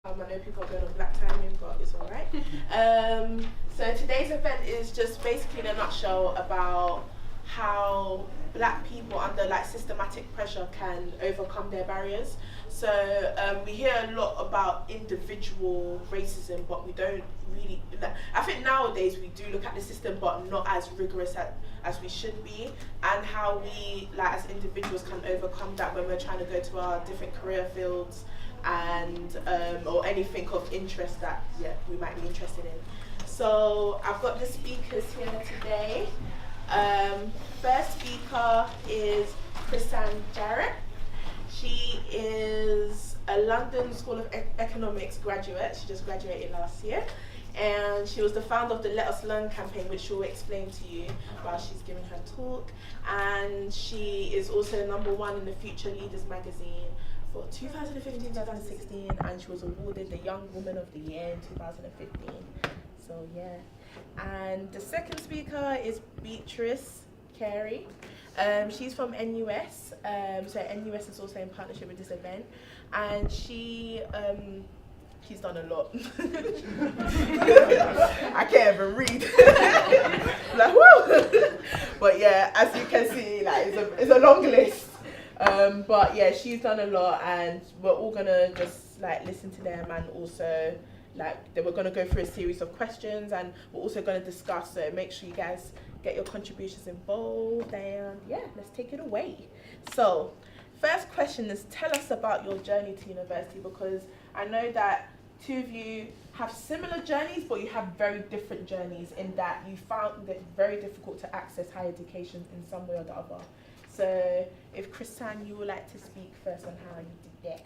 I know people are going on black timing, but it's alright. So today's event is just basically in a nutshell about how black people under like systematic pressure can overcome their barriers. So we hear a lot about individual racism, but we don't really, I think nowadays we do look at the system, but not as rigorous as we should be, and how we, like as individuals, can overcome that when we're trying to go to our different career fields and or anything of interest that we might be interested in. So I've got the speakers here today. First speaker is Chrisanne Jarrett. She is a London School of Economics graduate. She just graduated last year. And she was the founder of the Let Us Learn campaign, which she'll explain to you while she's giving her talk. And she is also #1 in the Future Leaders magazine for 2015-2016, and she was awarded the Young Woman of the Year in 2015. So yeah. And the second speaker is Beatrice Carey. She's from NUS, so NUS is also in partnership with this event, and she's done a lot. I can't even read. Like, woo! But yeah, as you can see, like it's a long list. But yeah, she's done a lot, and we're all gonna just like listen to them, and also we're gonna go through a series of questions, and we're also gonna discuss. So make sure you guys get your contributions involved, and yeah, let's take it away. So, first question is, tell us about your journey to university, because I know that two of you have similar journeys, but you have very different journeys in that you found it very difficult to access higher education in some way or the other. So, if Chrisanne, you would like to speak first on how you did that.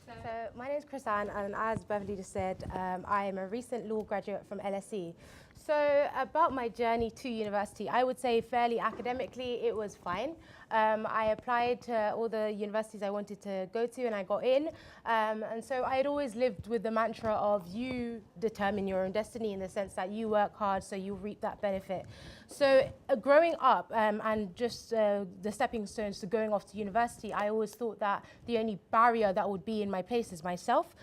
So my name is Chrisanne, and as Beverly just said, I am a recent law graduate from LSE. So about my journey to university, I would say fairly academically, it was fine. I applied to all the universities I wanted to go to, and I got in. And so I had always lived with the mantra of you determine your own destiny, in the sense that you work hard, so you reap that benefit. So growing up and just the stepping stones to going off to university, I always thought that the only barrier that would be in my place is myself.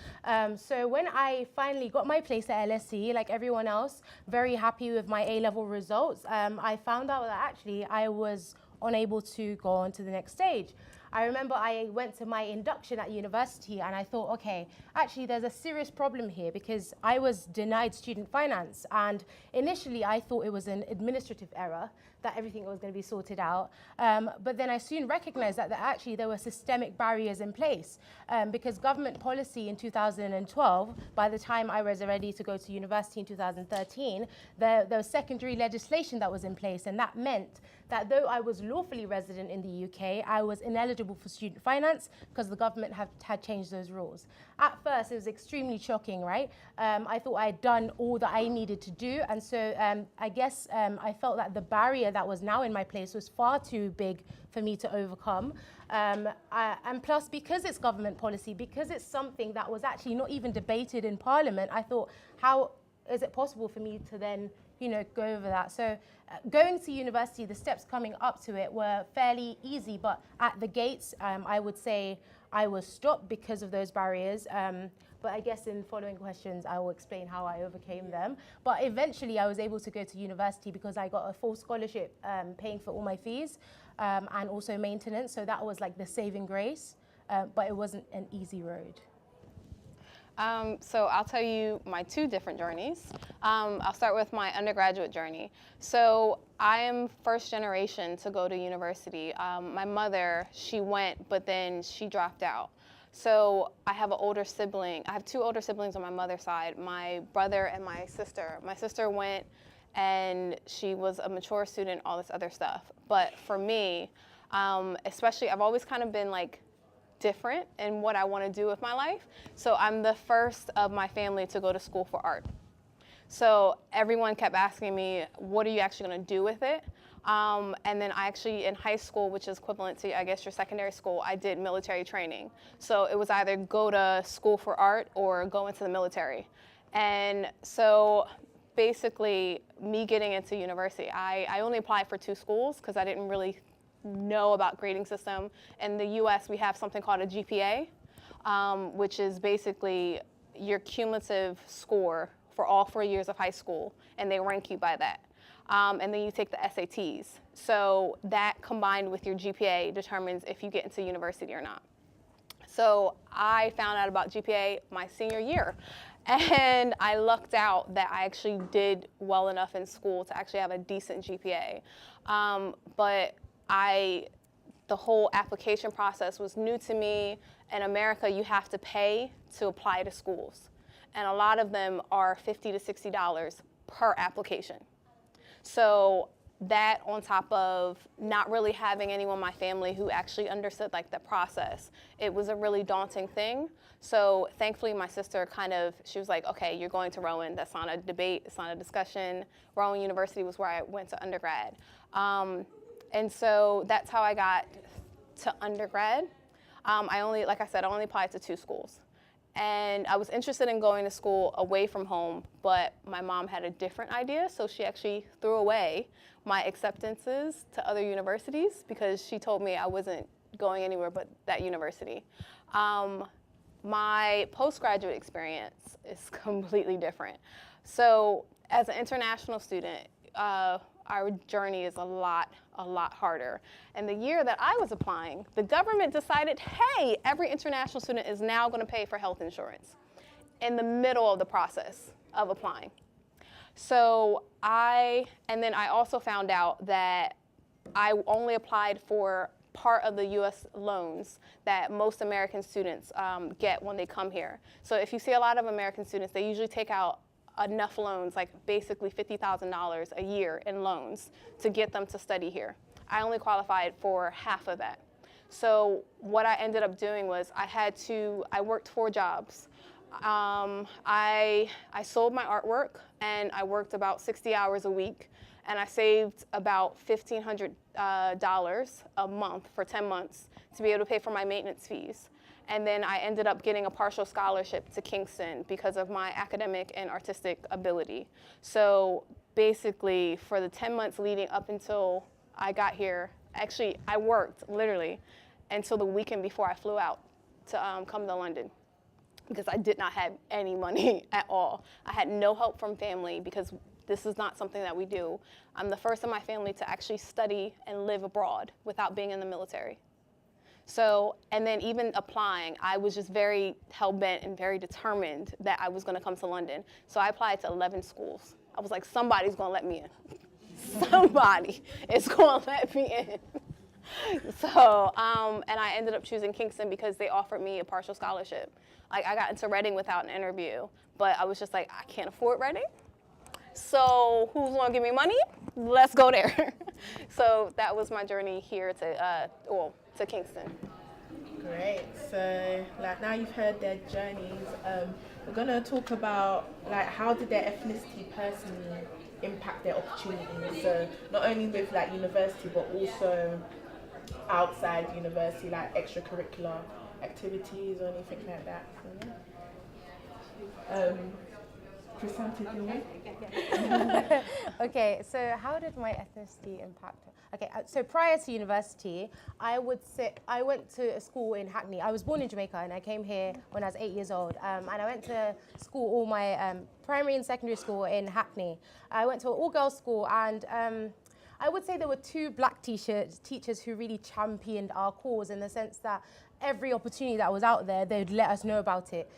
So when I finally got my place at LSE, like everyone else, very happy with my A-level results, I found out that actually I was unable to go on to the next stage. I remember I went to my induction at university, and I thought, okay, actually there's a serious problem here, because I was denied student finance, and initially I thought it was an administrative error, that everything was going to be sorted out. But then I soon recognized that actually there were systemic barriers in place, because government policy in 2012, by the time I was ready to go to university in 2013, there was secondary legislation that was in place, and that meant that though I was lawfully resident in the UK, I was ineligible for student finance because the government had changed those rules. At first, it was extremely shocking, right? I thought I had done all that I needed to do, and so I guess I felt that the barrier that was now in my place was far too big for me to overcome. And plus, because it's government policy, because it's something that was actually not even debated in Parliament, I thought, how is it possible for me to then go over that? So going to university, the steps coming up to it were fairly easy, but at the gates, I would say I was stopped because of those barriers. But I guess in following questions, I will explain how I overcame them. But eventually, I was able to go to university because I got a full scholarship paying for all my fees and also maintenance. So that was like the saving grace, but it wasn't an easy road. So I'll tell you my two different journeys. I'll start with my undergraduate journey. So I am first generation to go to university. My mother, she went, but then she dropped out. So I have an older sibling. I have two older siblings on my mother's side, my brother and my sister. My sister went, and she was a mature student, all this other stuff. But for me, especially, I've always kind of been like different in what I want to do with my life. So I'm the first of my family to go to school for art. So everyone kept asking me, what are you actually going to do with it? And then I actually, in high school, which is equivalent to, I guess, your secondary school, I did military training. So it was either go to school for art or go into the military. And so basically, me getting into university, I only applied for 2 schools because I didn't really know about grading system. In the US, we have something called a GPA, which is basically your cumulative score for all 4 years of high school, and they rank you by that. And then you take the SATs. So that combined with your GPA determines if you get into university or not. So I found out about GPA my senior year. And I lucked out that I actually did well enough in school to actually have a decent GPA. But the whole application process was new to me. In America, you have to pay to apply to schools. And a lot of them are $50 to $60 per application. So that on top of not really having anyone in my family who actually understood like the process, it was a really daunting thing. So thankfully my sister she was like, okay, you're going to Rowan. That's not a debate, it's not a discussion. Rowan University was where I went to undergrad. And so that's how I got to undergrad. I only applied to 2 schools. And I was interested in going to school away from home, but my mom had a different idea, so she actually threw away my acceptances to other universities because she told me I wasn't going anywhere but that university. My postgraduate experience is completely different. So as an international student, our journey is a lot harder. And the year that I was applying, the government decided, hey, every international student is now going to pay for health insurance in the middle of the process of applying. So I also found out that I only applied for part of the U.S. loans that most American students get when they come here. So if you see a lot of American students, they usually take out enough loans, like basically $50,000 a year in loans to get them to study here. I only qualified for half of that. So what I ended up doing was I worked 4 jobs. I sold my artwork and I worked about 60 hours a week, and I saved about $1,500 a month for 10 months to be able to pay for my maintenance fees. And then I ended up getting a partial scholarship to Kingston because of my academic and artistic ability. So basically, for the 10 months leading up until I got here, actually, I worked literally until the weekend before I flew out to come to London, because I did not have any money at all. I had no help from family because this is not something that we do. I'm the first in my family to actually study and live abroad without being in the military. So, and then even applying, I was just very hell-bent and very determined that I was going to come to London. So I applied to 11 schools. I was like, somebody's going to let me in. Somebody is going to let me in. So, and I ended up choosing Kingston because they offered me a partial scholarship. Like, I got into Reading without an interview, but I was just like, I can't afford Reading. So who's going to give me money? Let's go there. So that was my journey here to Kingston. Great. So now you've heard their journeys. We're going to talk about how did their ethnicity personally impact their opportunities. So not only with university, but also outside university, like extracurricular activities or anything like that. So, Okay, so how did my ethnicity impact? Okay, so prior to university, I went to a school in Hackney. I was born in Jamaica and I came here when I was 8 years old. And I went to school, all my primary and secondary school in Hackney. I went to an all-girls school, and I would say there were 2 black teachers who really championed our cause, in the sense that every opportunity that was out there, they'd let us know about it.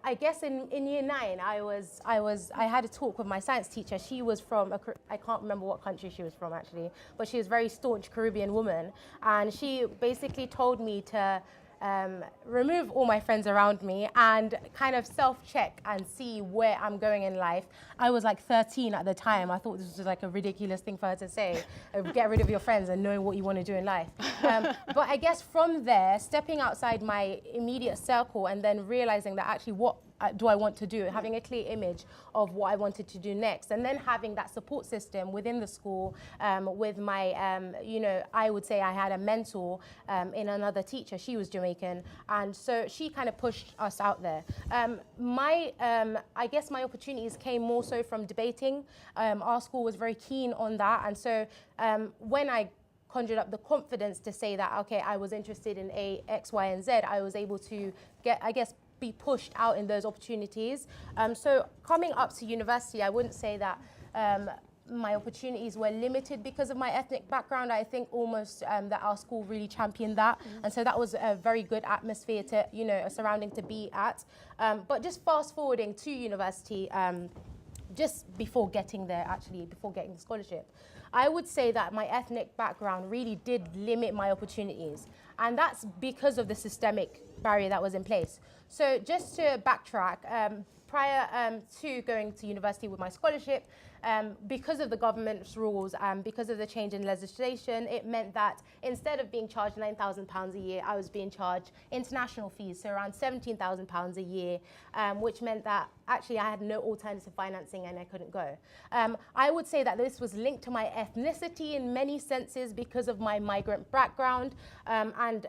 I guess in year 9, I had a talk with my science teacher. She was from, I can't remember what country she was from actually, but she was a very staunch Caribbean woman. And she basically told me to remove all my friends around me and kind of self-check and see where I'm going in life. I was like 13 at the time. I thought this was like a ridiculous thing for her to say, get rid of your friends and know what you want to do in life. But I guess from there, stepping outside my immediate circle and then realizing that actually what do I want to do, having a clear image of what I wanted to do next, and then having that support system within the school with my, I would say I had a mentor in another teacher. She was Jamaican, and so she kind of pushed us out there. I guess my opportunities came more so from debating. Our school was very keen on that, and so when I conjured up the confidence to say that, okay, I was interested in X, Y, and Z, I was able to get, I guess, be pushed out in those opportunities. So coming up to university, I wouldn't say that my opportunities were limited because of my ethnic background. I think almost that our school really championed that. And so that was a very good atmosphere to, a surrounding to be at. But just fast forwarding to university, just before getting there, actually, before getting the scholarship, I would say that my ethnic background really did limit my opportunities. And that's because of the systemic barrier that was in place. So just to backtrack, prior to going to university with my scholarship, because of the government's rules and because of the change in legislation, it meant that instead of being charged £9,000 a year, I was being charged international fees, so around £17,000 a year, which meant that actually I had no alternative financing and I couldn't go. I would say that this was linked to my ethnicity in many senses because of my migrant background. And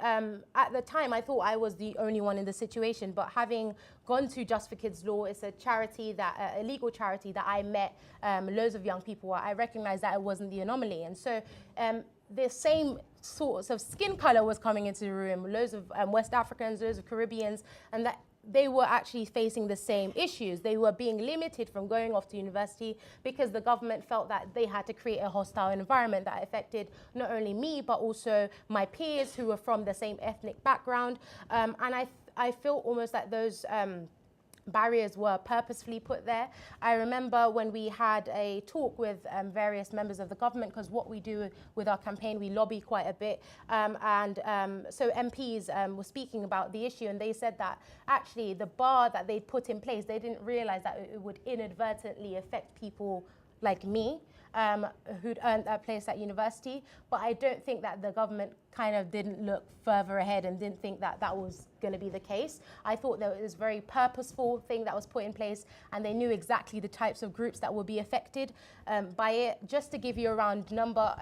at the time, I thought I was the only one in the situation, but having gone to Just for Kids Law, it's a charity, a legal charity that I met loads of young people. I recognized that it wasn't the anomaly. And so the same sorts of skin color was coming into the room, loads of West Africans, loads of Caribbeans, and that they were actually facing the same issues. They were being limited from going off to university because the government felt that they had to create a hostile environment that affected not only me, but also my peers who were from the same ethnic background. And I feel almost that those barriers were purposefully put there. I remember when we had a talk with various members of the government, because what we do with our campaign, we lobby quite a bit. So MPs were speaking about the issue, and they said that actually the bar that they put in place, they didn't realize that it would inadvertently affect people like me, who'd earned that place at university. But I don't think that the government kind of didn't look further ahead and didn't think that that was going to be the case. I thought that it was a very purposeful thing that was put in place, and they knew exactly the types of groups that would be affected by it. Just to give you a round number,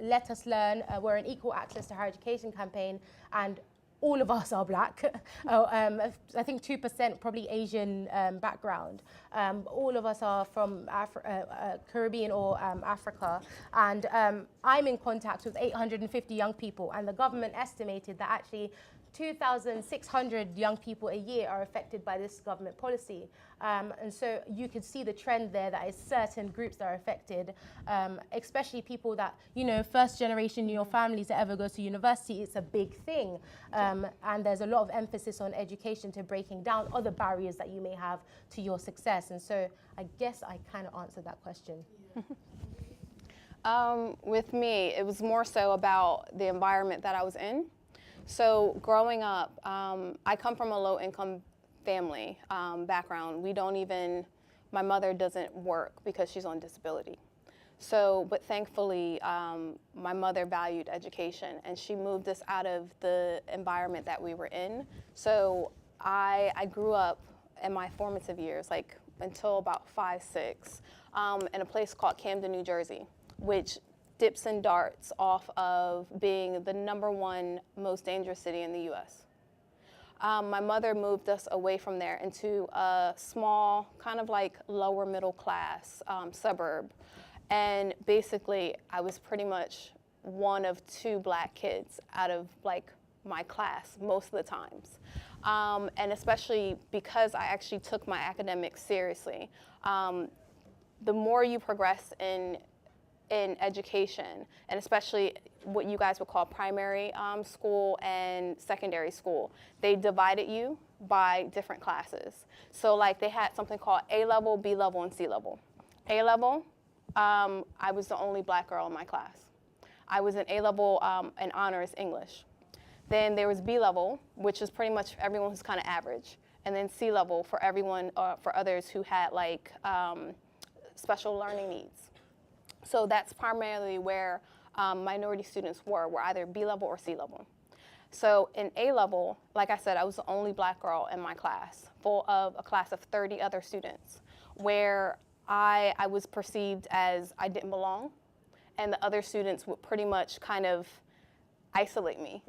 Let Us Learn, we're an equal access to higher education campaign, and all of us are black. I think 2% probably Asian background. All of us are from Caribbean or Africa. And I'm in contact with 850 young people, and the government estimated that actually 2,600 young people a year are affected by this government policy. And so you could see the trend there that is certain groups that are affected, especially people that, first generation in your family to ever go to university. It's a big thing. And there's a lot of emphasis on education to breaking down other barriers that you may have to your success. And so I guess I kind of answered that question. With me, it was more so about the environment that I was in. So growing up, I come from a low-income family background. My mother doesn't work because she's on disability. So, but thankfully, my mother valued education, and she moved us out of the environment that we were in. So I grew up in my formative years, like until about 5, 6, in a place called Camden, New Jersey, which dips and darts off of being the #1 most dangerous city in the U.S. My mother moved us away from there into a small, kind of like lower middle class suburb. And basically, I was pretty much one of 2 black kids out of like my class most of the times. And especially because I actually took my academics seriously. The more you progress in education, and especially what you guys would call primary school and secondary school, they divided you by different classes. So like they had something called A level, B level, and C level. A level, I was the only black girl in my class. I was in A level in honors English. Then there was B level, which is pretty much everyone who's kind of average. And then C level for everyone, for others who had like special learning needs. So that's primarily where minority students were either B level or C level. So in A level, like I said, I was the only black girl in my class, full of a class of 30 other students, where I was perceived as I didn't belong, and the other students would pretty much kind of isolate me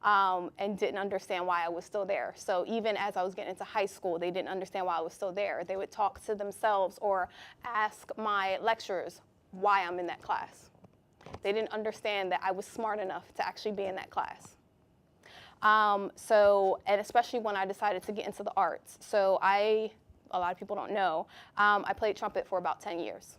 and didn't understand why I was still there. So even as I was getting into high school, they didn't understand why I was still there. They would talk to themselves or ask my lecturers why I'm in that class. They didn't understand that I was smart enough to actually be in that class. And especially when I decided to get into the arts. So a lot of people don't know, I played trumpet for about 10 years.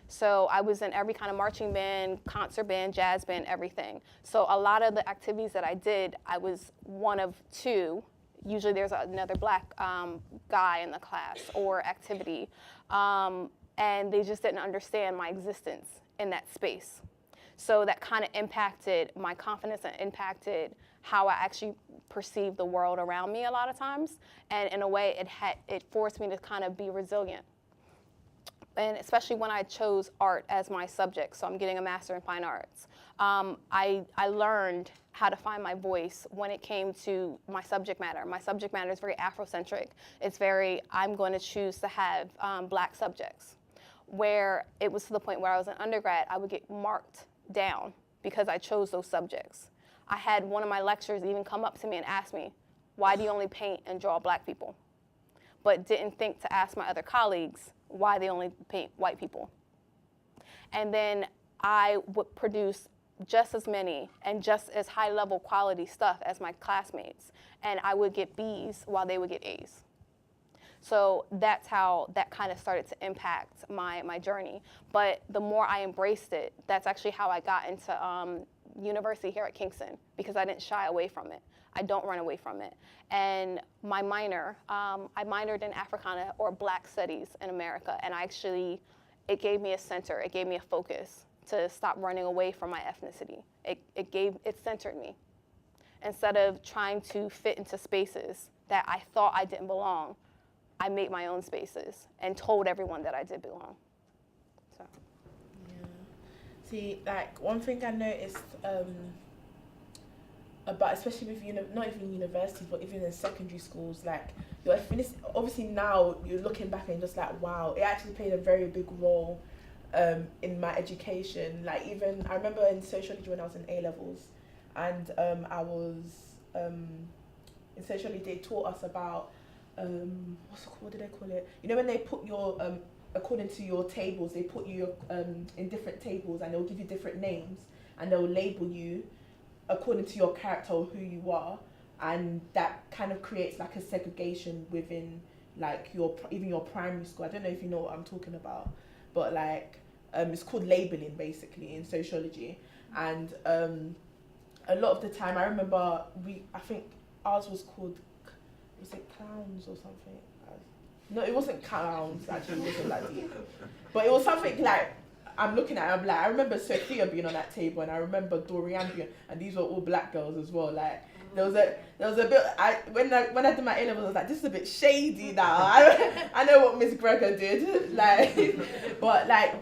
So I was in every kind of marching band, concert band, jazz band, everything. So a lot of the activities that I did, I was one of two. Usually there's another black guy in the class or activity. And they just didn't understand my existence in that space. So that kind of impacted my confidence and impacted how I actually perceive the world around me a lot of times. And in a way, it forced me to kind of be resilient. And especially when I chose art as my subject, so I'm getting a master in fine arts. I learned how to find my voice when it came to my subject matter. My subject matter is very Afrocentric. It's I'm going to choose to have black subjects. Where it was to the point where I was an undergrad, I would get marked down because I chose those subjects. I had one of my lecturers even come up to me and ask me, why do you only paint and draw black people? But didn't think to ask my other colleagues why they only paint white people. And then I would produce just as many and just as high level quality stuff as my classmates. And I would get B's while they would get A's. So that's how that kind of started to impact my journey. But the more I embraced it, that's actually how I got into university here at Kingston, because I didn't shy away from it. I don't run away from it. And my minor, I minored in Africana or Black Studies in America, and it gave me a center, it gave me a focus to stop running away from my ethnicity. It centered me. Instead of trying to fit into spaces that I thought I didn't belong, I made my own spaces and told everyone that I did belong. So. Yeah. See, like one thing I noticed about, especially with not even universities, but even in secondary schools, like your ethnicity. Obviously now you're looking back and just like, wow, it actually played a very big role in my education. Like even I remember in sociology when I was in A levels, and I was in sociology they taught us about. What do they call it? You know when they put your according to your tables, they put you in different tables and they'll give you different names and they'll label you according to your character or who you are, and that kind of creates like a segregation within like even your primary school. I don't know if you know what I'm talking about, but like it's called labeling basically in sociology, and a lot of the time I remember I think ours was called. Was it clowns or something? No, it wasn't clowns, actually, it wasn't that deep. But it was something like, I'm looking at it, I'm like, I remember Sophia being on that table, and I remember Dorian being, and these were all black girls as well. Like, there was a bit, when I did my A-levels, I was like, this is a bit shady now. I know what Miss Gregor did. Like, but like,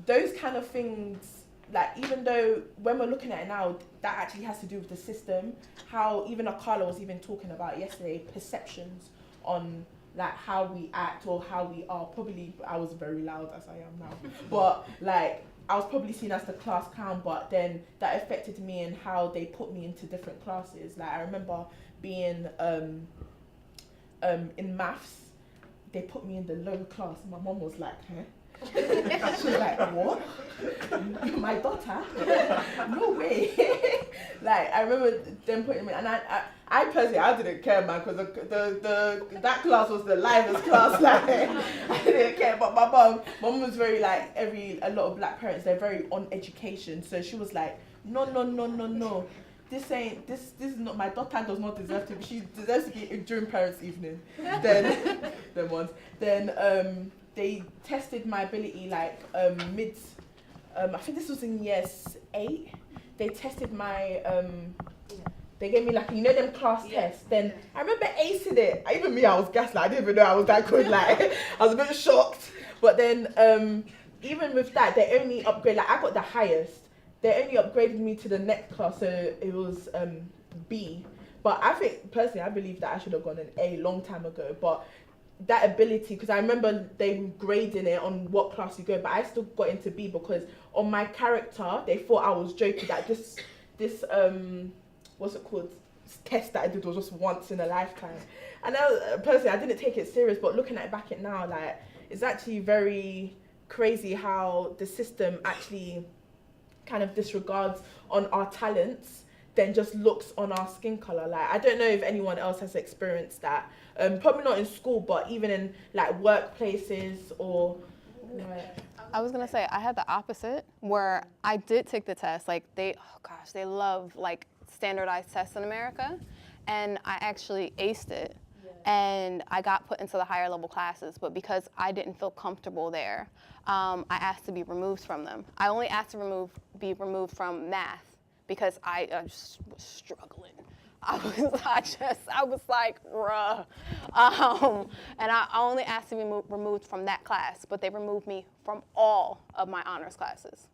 those kind of things, like even though when we're looking at it now, that actually has to do with the system, how even Akala was even talking about yesterday, perceptions on like how we act or how we are. Probably I was very loud as I am now, but like I was probably seen as the class clown, but then that affected me and how they put me into different classes. Like I remember being in maths, they put me in the lower class. My mom was like, huh? She was like, what? You're my daughter? No way. Like I remember them putting me, and I personally I didn't care, man, because that class was the livest class. Like I didn't care, but my mom was very like a lot of black parents, they're very on education, so she was like, no. This is not, my daughter does not deserve to be. She deserves to be during parents' evening. Then they tested my ability like I think this was in year 8. They tested my they gave me like, you know, them class tests. Then I remember acing it. Even me, I was gassed. Like, I didn't even know I was that good. Like I was a bit shocked. But then even with that, they only upgrade. Like I got the highest. They only upgraded me to the next class, so it was B. But I think personally, I believe that I should have gone an A long time ago. But that ability, because I remember they grading it on what class you go, but I still got into B because on my character they thought I was joking that this what's it called, test that I did was just once in a lifetime. And personally I didn't take it serious, but looking back at now, like it's actually very crazy how the system actually kind of disregards on our talents than just looks on our skin color. Like, I don't know if anyone else has experienced that. Probably not in school, but even in like workplaces or. I was gonna say I had the opposite, where I did take the test. Like they love like standardized tests in America, and I actually aced it, and I got put into the higher level classes. But because I didn't feel comfortable there, I asked to be removed from them. I only asked to be removed from math because I just was struggling. I was like, bruh. And I only asked to be removed from that class, but they removed me from all of my honors classes.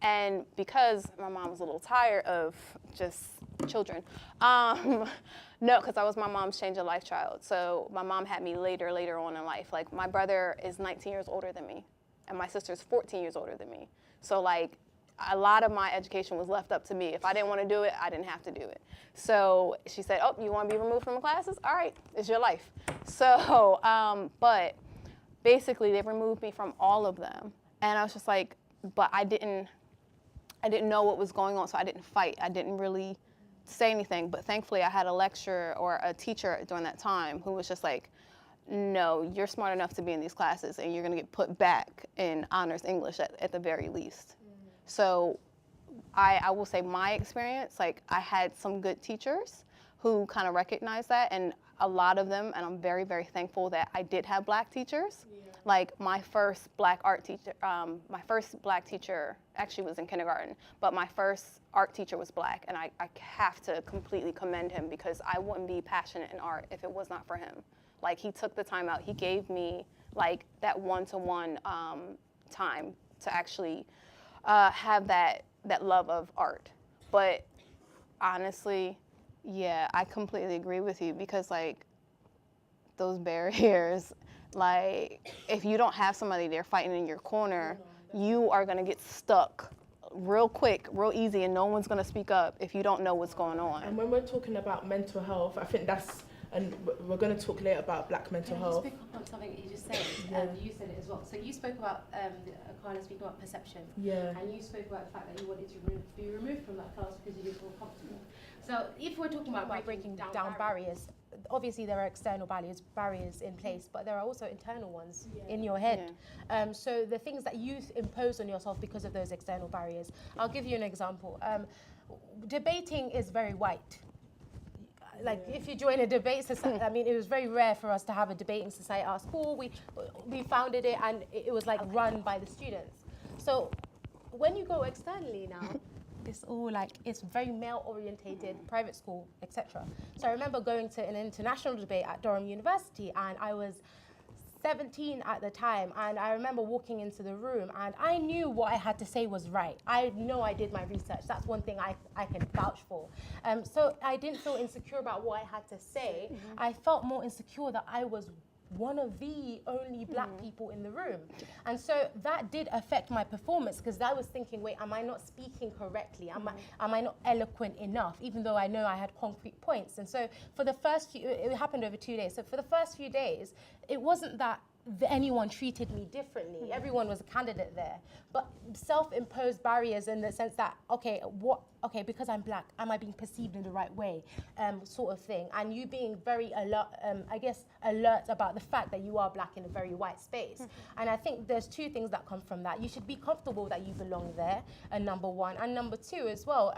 And because my mom was a little tired of just children, no, because I was my mom's change of life child. So my mom had me later on in life. Like, my brother is 19 years older than me, and my sister's 14 years older than me. So like, a lot of my education was left up to me. If I didn't want to do it, I didn't have to do it. So she said, oh, you want to be removed from the classes? All right, it's your life. So, but basically they removed me from all of them. And I was just like, but I didn't know what was going on, so I didn't fight. I didn't really say anything. But thankfully I had a lecturer or a teacher during that time who was just like, no, you're smart enough to be in these classes, and you're going to get put back in honors English at the very least. So I will say my experience, like, I had some good teachers who kind of recognized that, and a lot of them, and I'm very, very thankful that I did have black teachers. Yeah. Like, my first black art teacher, actually was in kindergarten, but my first art teacher was black, and I have to completely commend him, because I wouldn't be passionate in art if it was not for him. Like, he took the time out. He gave me, like, that one-to-one time to actually have that love of art. But honestly, yeah, I completely agree with you, because like, those barriers, like, if you don't have somebody there fighting in your corner, you are gonna get stuck real quick, real easy, and no one's gonna speak up if you don't know what's going on. And when we're talking about mental health, I think that's, and we're going to talk later about black mental health. Just pick up on something that you just said. You said it as well. So you spoke about Carla speaking about perception. Yeah. And you spoke about the fact that you wanted to be removed from that class because you didn't feel comfortable. So if we're talking about breaking down barriers, obviously there are external barriers in place, but there are also internal ones in your head. Yeah. So the things that you impose on yourself because of those external barriers. I'll give you an example. Debating is very white. Like, if you join a debate society, I mean, it was very rare for us to have a debating society at our school. We founded it, and it was like run by the students. So when you go externally now, it's all like, it's very male orientated, private school, etc. So I remember going to an international debate at Durham University, and I was 17 at the time, and I remember walking into the room, and I knew what I had to say was right. I know I did my research. That's one thing I can vouch for. So I didn't feel insecure about what I had to say. Mm-hmm. I felt more insecure that I was one of the only black people in the room. And so that did affect my performance, because I was thinking, wait, am I not speaking correctly? Am I not eloquent enough, even though I know I had concrete points? And so for the first few, it happened over 2 days. So for the first few days, it wasn't that anyone treated me differently. Everyone was a candidate there. But self-imposed barriers in the sense that, okay, because I'm black, am I being perceived in the right way, sort of thing. And you being very alert about the fact that you are black in a very white space. And I think there's two things that come from that. You should be comfortable that you belong there, number one. And number two as well,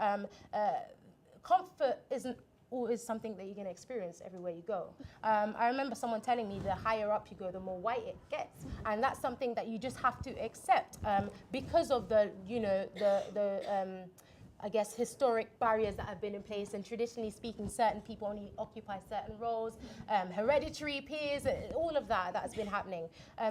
comfort isn't always something that you're going to experience everywhere you go. I remember someone telling me the higher up you go, the more white it gets, and that's something that you just have to accept because of the I guess historic barriers that have been in place, and traditionally speaking, certain people only occupy certain roles, hereditary peers, all of that has been happening.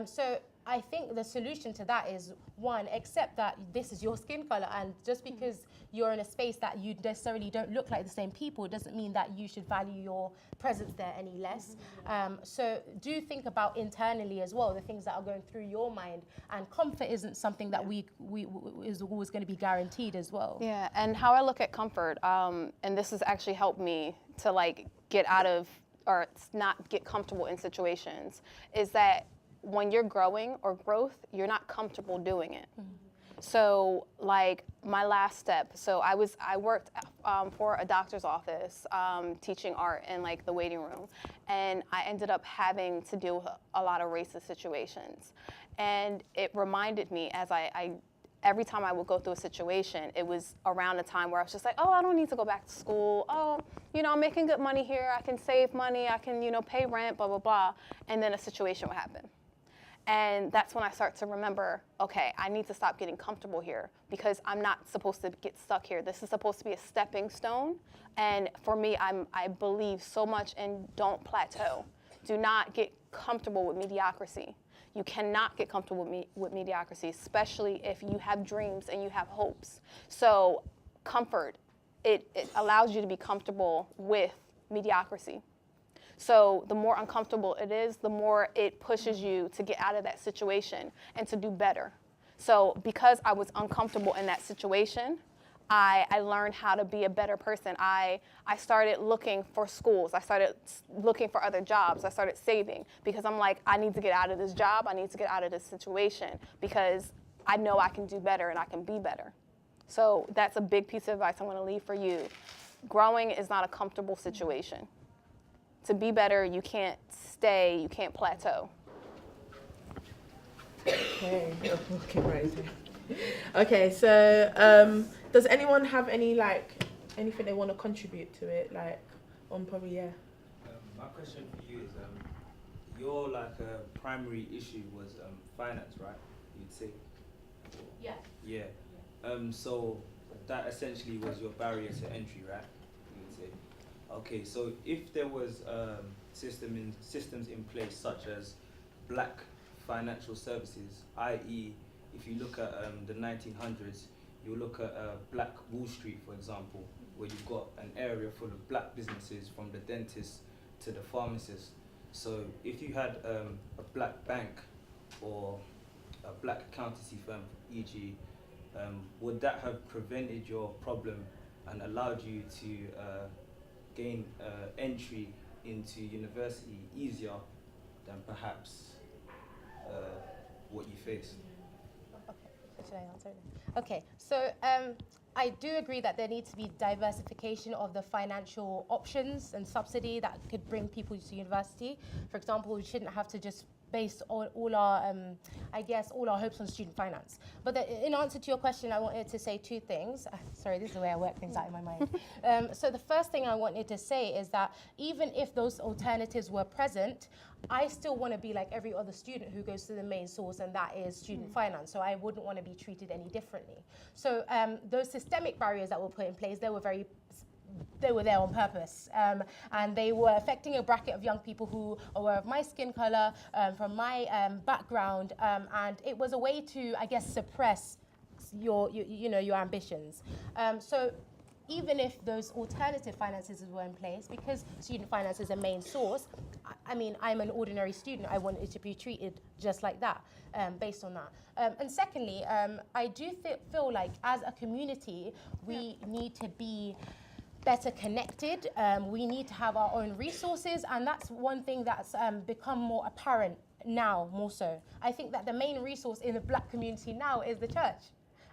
So I think the solution to that is, one, accept that this is your skin color, and just because you're in a space that you necessarily don't look like the same people, it doesn't mean that you should value your presence there any less. So do think about internally as well, the things that are going through your mind, and comfort isn't something that we is always going to be guaranteed as well. Yeah, and how I look at comfort, and this has actually helped me to like get out of, or not get comfortable in situations, is that when you're growing or growth, you're not comfortable doing it. So like my last step, so I worked for a doctor's office teaching art in like the waiting room, and I ended up having to deal with a lot of racist situations. And it reminded me as I every time I would go through a situation, it was around a time where I was just like, oh, I don't need to go back to school. Oh, you know, I'm making good money here. I can save money. I can, you know, pay rent, blah, blah, blah. And then a situation would happen. And that's when I start to remember, okay, I need to stop getting comfortable here because I'm not supposed to get stuck here. This is supposed to be a stepping stone. And for me, I believe so much in don't plateau. Do not get comfortable with mediocrity. You cannot get comfortable with mediocrity, especially if you have dreams and you have hopes. So comfort, it allows you to be comfortable with mediocrity. So the more uncomfortable it is, the more it pushes you to get out of that situation and to do better. So because I was uncomfortable in that situation, I learned how to be a better person. I started looking for schools. I started looking for other jobs. I started saving because I'm like, I need to get out of this job. I need to get out of this situation because I know I can do better and I can be better. So that's a big piece of advice I'm going to leave for you. Growing is not a comfortable situation. To be better, you can't stay, you can't plateau. Okay, right. Okay, so does anyone have any anything they want to contribute to it? Probably, yeah. My question for you is, your primary issue was finance, right? You'd say. Yeah. Yeah. So that essentially was your barrier to entry, right? You'd say. Okay, so if there was systems in place such as black financial services, i.e., if you look at the 1900s, you look at Black Wall Street, for example, where you've got an area full of black businesses, from the dentist to the pharmacist. So if you had a black bank or a black accountancy firm, e.g., would that have prevented your problem and allowed you to gain entry into university easier than perhaps what you faced? Should I answer it? Okay, so I do agree that there needs to be diversification of the financial options and subsidy that could bring people to university. For example, we shouldn't have to just base all our hopes on student finance. But in answer to your question, I wanted to say two things. Sorry, this is the way I work things out in my mind. So the first thing I wanted to say is that even if those alternatives were present, I still want to be like every other student who goes to the main source, and that is student finance. So I wouldn't want to be treated any differently. So those systemic barriers that were put in place, they were there on purpose, and they were affecting a bracket of young people who were of my skin color, from my background, and it was a way to, I guess, suppress your ambitions. So even if those alternative finances were in place, because student finance is a main source, I mean, I'm an ordinary student. I wanted to be treated just like that, based on that. And secondly, I do feel like as a community, we need to be better connected. We need to have our own resources, and that's one thing that's become more apparent now, more so. I think that the main resource in the black community now is the church.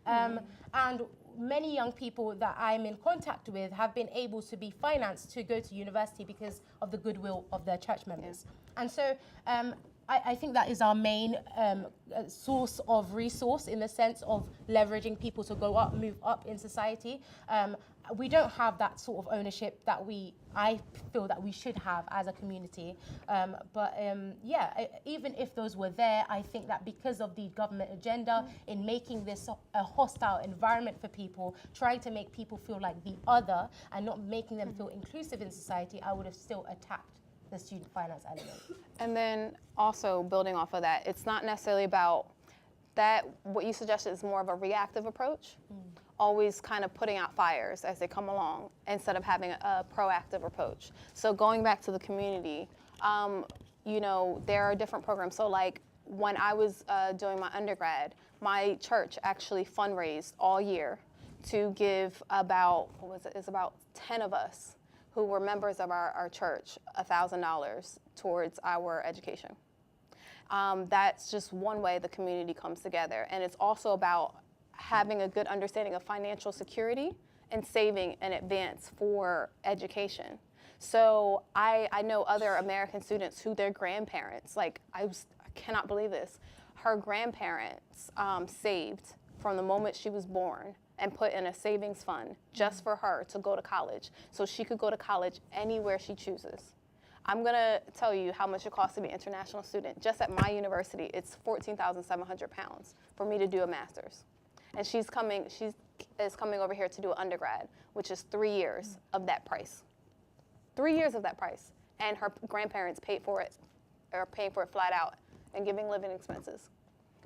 And many young people that I'm in contact with have been able to be financed to go to university because of the goodwill of their church members. Yeah. And so I think that is our main source of resource, in the sense of leveraging people to move up in society. We don't have that sort of ownership that I feel that we should have as a community. Even if those were there, I think that because of the government agenda in making this a hostile environment for people, trying to make people feel like the other and not making them feel inclusive in society, I would have still attacked the student finance element. And then also building off of that, it's not necessarily about that. What you suggested is more of a reactive approach. Always kind of putting out fires as they come along instead of having a proactive approach. So going back to the community, there are different programs. So like when I was doing my undergrad, my church actually fundraised all year to give about 10 of us who were members of our church $1,000 towards our education. That's just one way the community comes together. And it's also about having a good understanding of financial security and saving in advance for education. So I know other American students who their grandparents, like I cannot believe this, her grandparents saved from the moment she was born and put in a savings fund just for her to go to college, so she could go to college anywhere she chooses. I'm gonna tell you how much it costs to be an international student. Just at my university, it's 14,700 pounds for me to do a master's. And she is coming over here to do an undergrad, which is 3 years of that price. 3 years of that price. And her grandparents paid for it, or paying for it flat out, and giving living expenses,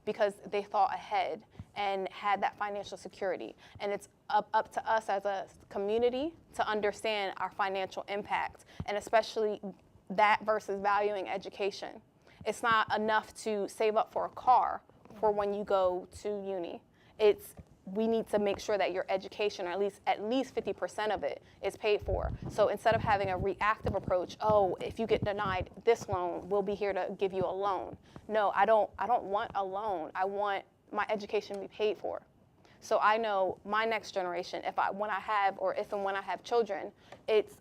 because they thought ahead and had that financial security. And it's up to us as a community to understand our financial impact, and especially that versus valuing education. It's not enough to save up for a car for when you go to uni. We need to make sure that your education, or at least 50% of it, is paid for. So instead of having a reactive approach, oh, if you get denied this loan, we'll be here to give you a loan. No, I don't want a loan. I want my education to be paid for. So I know my next generation, if and when I have children,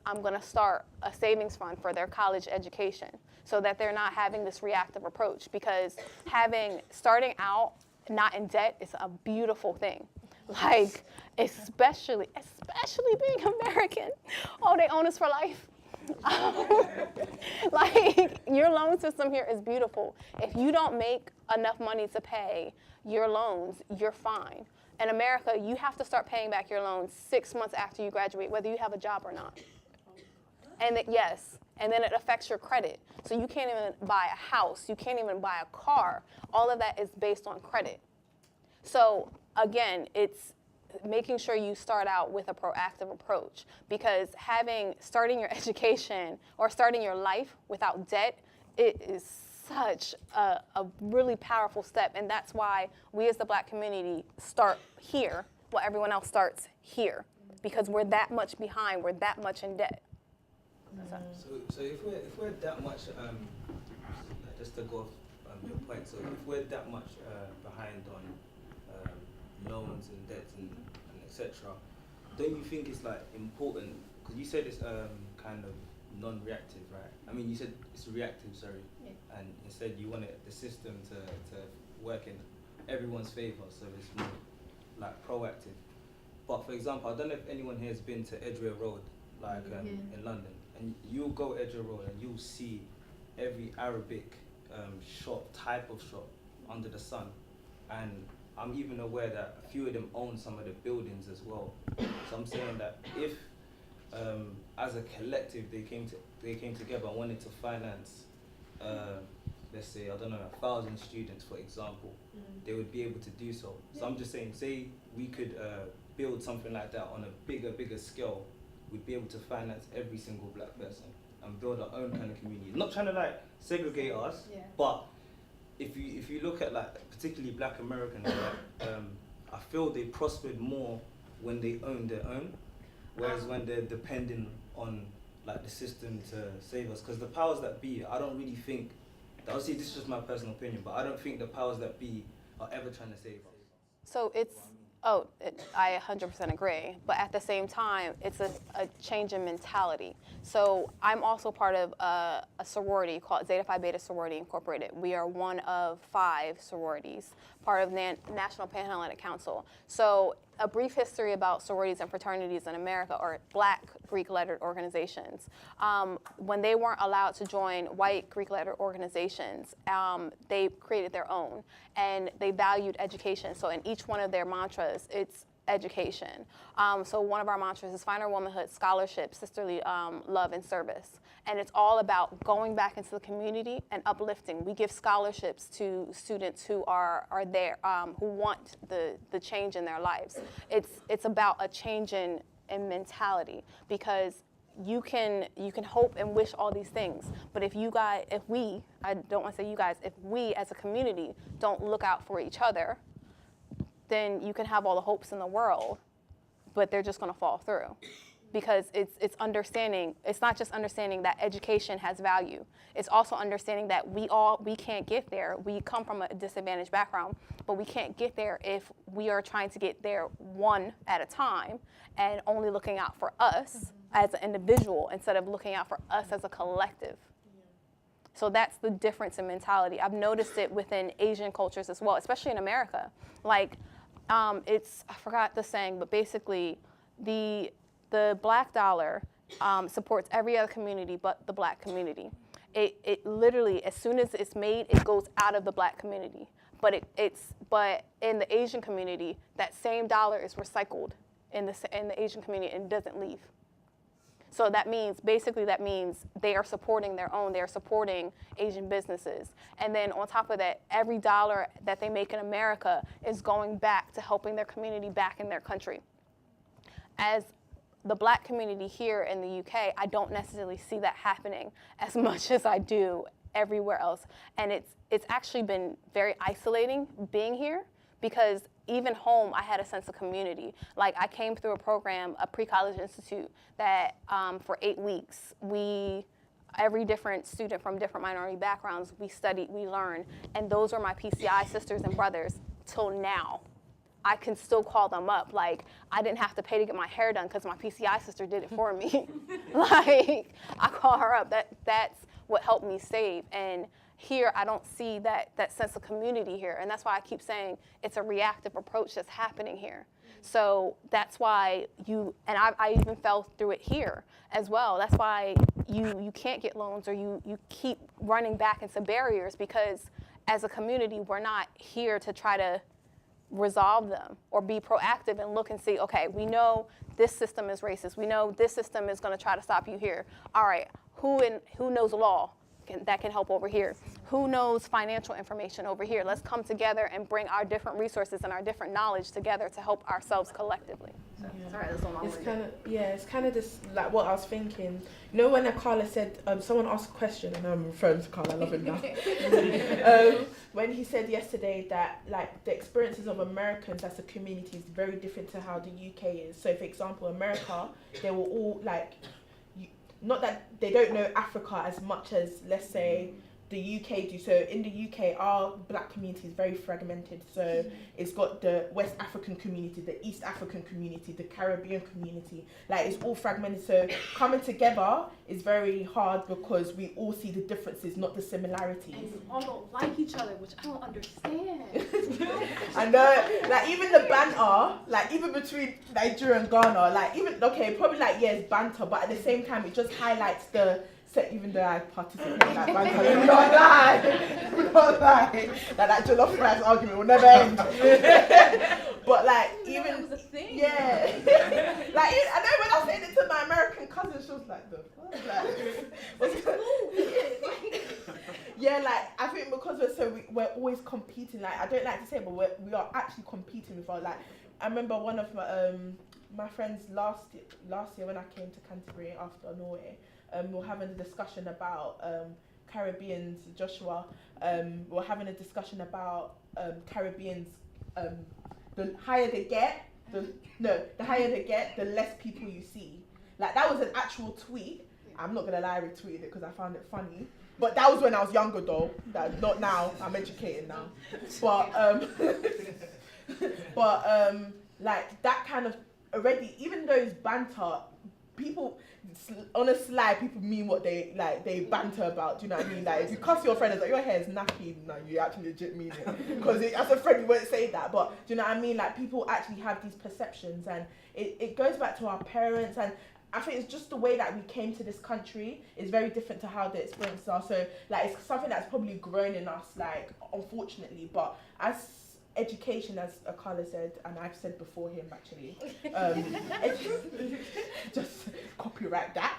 I'm gonna start a savings fund for their college education, so that they're not having this reactive approach, because starting out not in debt is a beautiful thing. Like, especially being American. Oh, they own us for life. Like, your loan system here is beautiful. If you don't make enough money to pay your loans, you're fine. In America, you have to start paying back your loans 6 months after you graduate, whether you have a job or not. And then it affects your credit. So you can't even buy a house, you can't even buy a car. All of that is based on credit. So again, it's making sure you start out with a proactive approach, because starting your education or starting your life without debt, it is such a really powerful step. And that's why we as the Black community start here while everyone else starts here, because we're that much behind, we're that much in debt. So if we're that much, just to go off your point, so if we're that much behind on loans and debts and etc., don't you think it's like important, because you said it's kind of non-reactive, right? I mean, you said it's reactive, sorry, yeah. And instead you wanted the system to work in everyone's favor, so it's more like proactive. But for example, I don't know if anyone here has been to Edgware Road, like in London, and you'll go Edgware Road and you'll see every Arabic type of shop under the sun, and I'm even aware that a few of them own some of the buildings as well. So I'm saying that if, as a collective, they came together and wanted to finance, let's say, I don't know, 1,000 students, for example, they would be able to do so. So I'm just saying, say we could build something like that on a bigger scale, we'd be able to finance every single Black person and build our own kind of community. Not trying to like segregate us, but if you look at like particularly Black Americans, I feel they prospered more when they own their own, whereas when they're depending on like the system to save us. Because the powers that be, I don't really think, obviously this is just my personal opinion, but I don't think the powers that be are ever trying to save us. So I 100% agree, but at the same time, it's a change in mentality. So I'm also part of a sorority called Zeta Phi Beta Sorority Incorporated. We are one of 5 sororities, part of National Panhellenic Council. So a brief history about sororities and fraternities in America, or Black Greek-lettered organizations. When they weren't allowed to join white Greek-lettered organizations, they created their own, and they valued education. So in each one of their mantras, it's education. So one of our mantras is find our womanhood, scholarship, sisterly love, and service. And it's all about going back into the community and uplifting. We give scholarships to students who are there, who want the change in their lives. It's about a change in mentality, because you can hope and wish all these things, but if we as a community don't look out for each other, then you can have all the hopes in the world, but they're just going to fall through. because it's understanding. It's not just understanding that education has value. It's also understanding that we can't get there. We come from a disadvantaged background, but we can't get there if we are trying to get there one at a time and only looking out for us as an individual instead of looking out for us as a collective. So that's the difference in mentality. I've noticed it within Asian cultures as well, especially in America. Like, I forgot the saying, but basically the black dollar supports every other community but the black community. It literally, as soon as it's made, it goes out of the black community. But but in the Asian community, that same dollar is recycled in the Asian community and doesn't leave. So that means they are supporting their own, they're supporting Asian businesses. And then on top of that, every dollar that they make in America is going back to helping their community back in their country. As the black community here in the UK, I don't necessarily see that happening as much as I do everywhere else. And it's actually been very isolating being here, because even home, I had a sense of community. Like, I came through a program, a pre-college institute, that for 8 weeks, every different student from different minority backgrounds, we studied, we learned, and those were my PCI sisters and brothers till now. I can still call them up. Like, I didn't have to pay to get my hair done because my PCI sister did it for me. Like, I call her up. That's what helped me save. And here, I don't see that sense of community here. And that's why I keep saying it's a reactive approach that's happening here. So that's why I even fell through it here as well. That's why you can't get loans, or you keep running back into barriers, because as a community, we're not here to try to resolve them or be proactive and look and see, okay, we know this system is racist. We know this system is going to try to stop you here. All right, who knows law that can help over here? Who knows financial information over here? Let's come together and bring our different resources and our different knowledge together to help ourselves collectively. So, sorry, that's so long. It's kind of just like what I was thinking. You know, when Carla said, someone asked a question, and I'm referring to Carla, I love him now. When he said yesterday that, like, the experiences of Americans as a community is very different to how the UK is. So, for example, America, they were all like, not that they don't know Africa as much as, let's say, the UK do. So in the UK, our black community is very fragmented. So it's got the West African community, the East African community, the Caribbean community. Like, it's all fragmented. So coming together is very hard because we all see the differences, not the similarities. And we all don't like each other, which I don't understand. I know, like, even the banter, like, even between Nigeria and Ghana, like, even, okay, probably like, it's banter, but at the same time, it just highlights even though I participate in that banter, let me not lie, that jollof rice argument will never end. But like, even, that was a thing. Yeah, like, I know when I was saying it to my American cousin, she was like, the fuck, what's going on? Yeah, like, I think because we're always competing, like, I don't like to say it, but we are actually competing with our, like, I remember one of my friends last year when I came to Canterbury after Norway, we were having a discussion about Caribbeans, Joshua, we were having a discussion about Caribbeans, the higher they get, the less people you see. Like, that was an actual tweet. I'm not gonna lie, I retweeted it because I found it funny. But that was when I was younger though, not now, I'm educated now. But like, that kind of already, even though it's banter, people, on a slide, people mean what they banter about, do you know what I mean? Like, if you cuss your friend, it's like, your hair is nappy, no, you actually legit mean it. Because as a friend, you won't say that, but do you know what I mean? Like, people actually have these perceptions, and it goes back to our parents, and I think it's just the way that we came to this country is very different to how the experiences are. So, like, it's something that's probably grown in us, like, unfortunately, but as education, as Carla said, and I've said before him actually, just copyright that.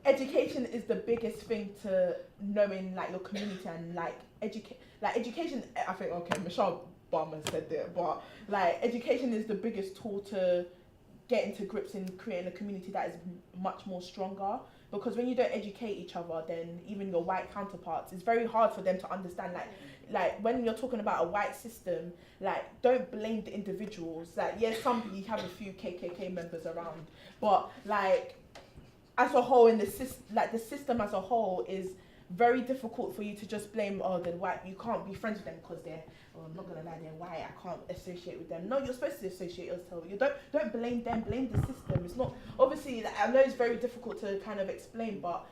Education is the biggest thing to knowing, like, your community, and like education. I think, okay, Michelle Obama said that, but like, education is the biggest tool to get into grips in creating a community that is much more stronger. because when you don't educate each other, then even your white counterparts, it's very hard for them to understand. Like when you're talking about a white system, like don't blame the individuals. Like yes, you have a few KKK members around, but like as a whole, in the system as a whole is very difficult for you to just blame the white. You can't be friends with them because they're. I'm not gonna lie, they're white. I can't associate with them. No, you're supposed to associate yourself. You don't blame them. Blame the system. It's not obviously. I know it's very difficult to kind of explain, but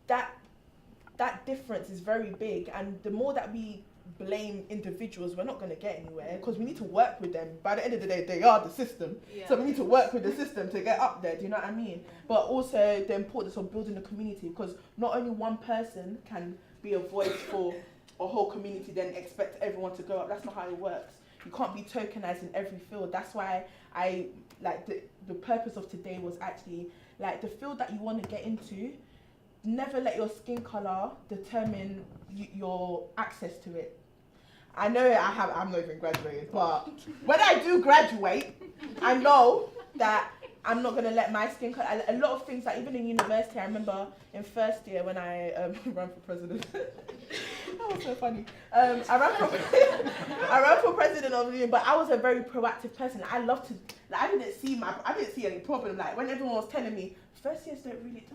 that difference is very big. And the more that we blame individuals, we're not gonna get anywhere because we need to work with them. By the end of the day, they are the system. Yeah. So we need to work with the system to get up there. Do you know what I mean? Yeah. But also the importance of building a community, because not only one person can be a voice for a whole community then expect everyone to go up. That's not how it works. You can't be tokenized in every field. That's why I like the purpose of today was actually like the field that you want to get into, never let your skin color determine your access to it. I know I'm not even graduated, but when I do graduate, I know that I'm not going to let my skin color, a lot of things, like even in university, I remember in first year when I ran for president. That was so funny. I ran for president of the union, but I was a very proactive person. I love to, like, I didn't see any problem. Like when everyone was telling me, first years don't really,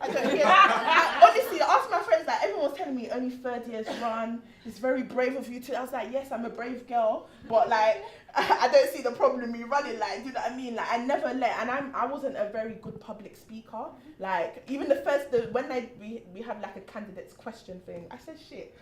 I don't hear that. Honestly, I asked my friends, like everyone was telling me only third years run. It's very brave of you to. I was like, yes, I'm a brave girl, but like I don't see the problem in me running. Like, do you know what I mean? Like I never let, and I wasn't a very good public speaker. Like even when we had like a candidates question thing, I said shit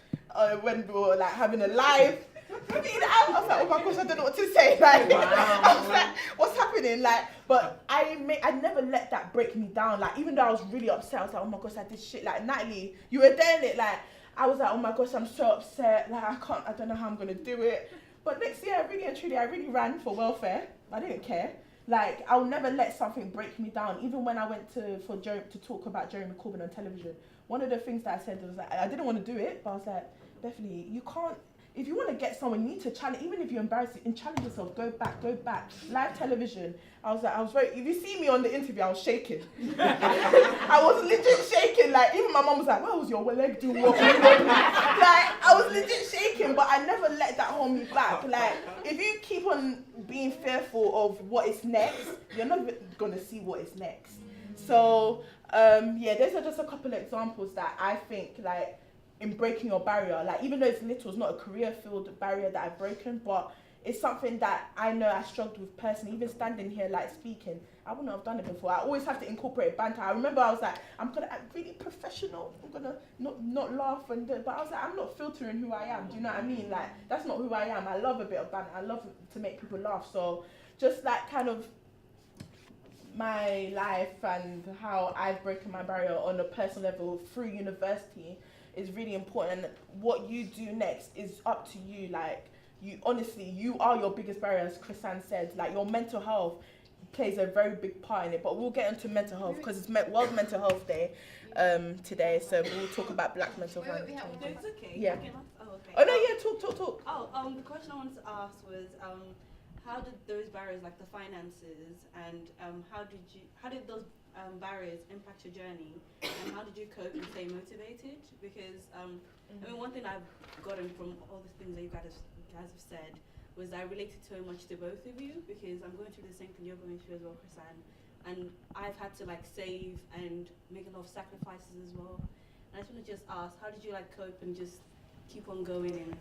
when we were like having a live. I was like, oh my gosh, I don't know what to say. Like, wow. I was like, what's happening? Like, but I never let that break me down. Like, even though I was really upset, I was like, oh my gosh, I did shit. Like, Natalie, you were there in it. Like, I was like, oh my gosh, I'm so upset. Like, I don't know how I'm gonna do it. But next year, I really ran for welfare. I didn't care. Like, I'll never let something break me down. Even when I went to talk about Jeremy Corbyn on television, one of the things that I said was like, I didn't want to do it, but I was like, definitely, you can't. If you want to get someone, you need to challenge, even if you're embarrassed, and challenge yourself, go back. Live television. I was very, if you see me on the interview, I was shaking. I was legit shaking. Like, even my mum was like, what was your leg doing? Like, I was legit shaking, but I never let that hold me back. Like, if you keep on being fearful of what is next, you're not going to see what is next. So, those are just a couple of examples that I think, like, in breaking your barrier, like even though it's little, it's not a career field barrier that I've broken, but it's something that I know I struggled with personally. Even standing here, like speaking, I wouldn't have done it before. I always have to incorporate banter. I remember I was like, I'm gonna act really professional. I'm gonna not laugh but I was like, I'm not filtering who I am. Do you know what I mean? Like that's not who I am. I love a bit of banter. I love to make people laugh. So just like kind of my life and how I've broken my barrier on a personal level through university is really important, and what you do next is up to you. Like you are your biggest barrier, as Chrisanne said. Like your mental health plays a very big part in it, but we'll get into mental health because it's World Mental Health Day today, so we'll talk about Black mental health. It's okay. Yeah. Okay. Oh no, yeah, talk. Oh, the question I wanted to ask was, how did those barriers, like the finances, and how did those barriers impact your journey, and how did you cope and stay motivated? Because I mean, one thing I've gotten from all the things that you guys have said was I related so much to both of you, because I'm going through the same thing you're going through as well, Chrisanne, and I've had to like save and make a lot of sacrifices as well. And I just want to ask, how did you like cope and just keep on going? And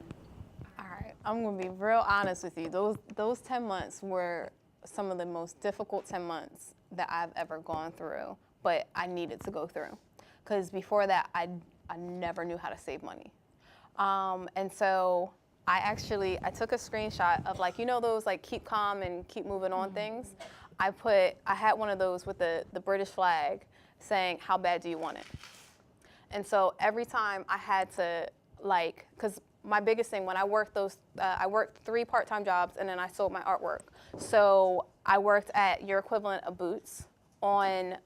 all right, I'm gonna be real honest with you. Those 10 months were some of the most difficult 10 months that I've ever gone through, but I needed to go through, because before that I never knew how to save money, and so I took a screenshot of like, you know, those like keep calm and keep moving on things. I had one of those with the British flag saying, how bad do you want it? And so every time I had to, like, because my biggest thing when I worked I worked 3 part-time jobs and then I sold my artwork. So I worked at your equivalent of Boots on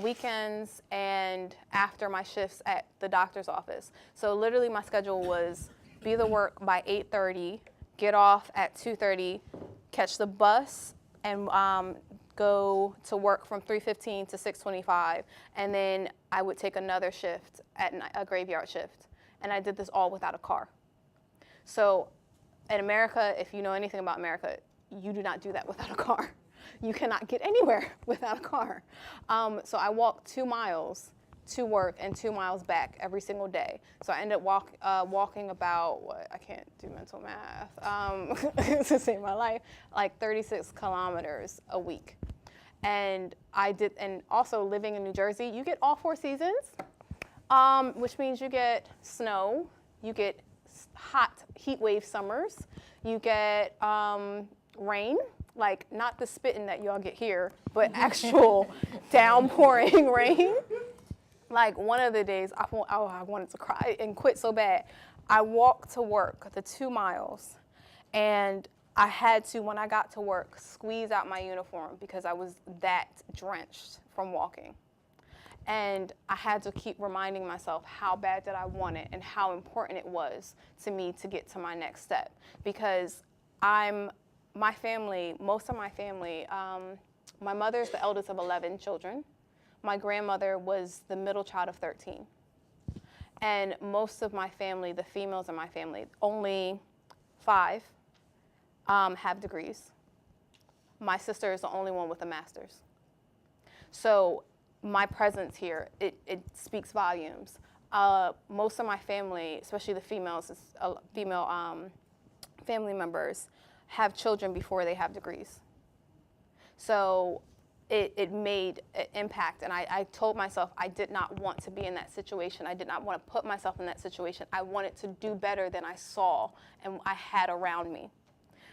weekends and after my shifts at the doctor's office. So literally my schedule was be to work by 8:30, get off at 2:30, catch the bus and go to work from 3:15 to 6:25, and then I would take another shift at night, a graveyard shift. And I did this all without a car. So in America, if you know anything about America, you do not do that without a car. You cannot get anywhere without a car. So I walked 2 miles to work and 2 miles back every single day. So I ended up walking about, I can't do mental math, to save my life, like 36 kilometers a week. And and also living in New Jersey, you get all 4 seasons, which means you get snow, you get hot heat wave summers, you get rain, like not the spitting that y'all get here, but actual downpouring rain. Like one of the days, I wanted to cry and quit so bad. I walked to work the 2 miles, and I had to, when I got to work, squeeze out my uniform because I was that drenched from walking. And I had to keep reminding myself how bad did I want it and how important it was to me to get to my next step. Because my family, most of my family, my mother is the eldest of 11 children. My grandmother was the middle child of 13. And most of my family, the females in my family, only 5 have degrees. My sister is the only one with a master's. So my presence here, it speaks volumes. Most of my family, especially the females, female family members, have children before they have degrees. So it made an impact, and I told myself I did not want to be in that situation. I did not want to put myself in that situation. I wanted to do better than I saw and I had around me.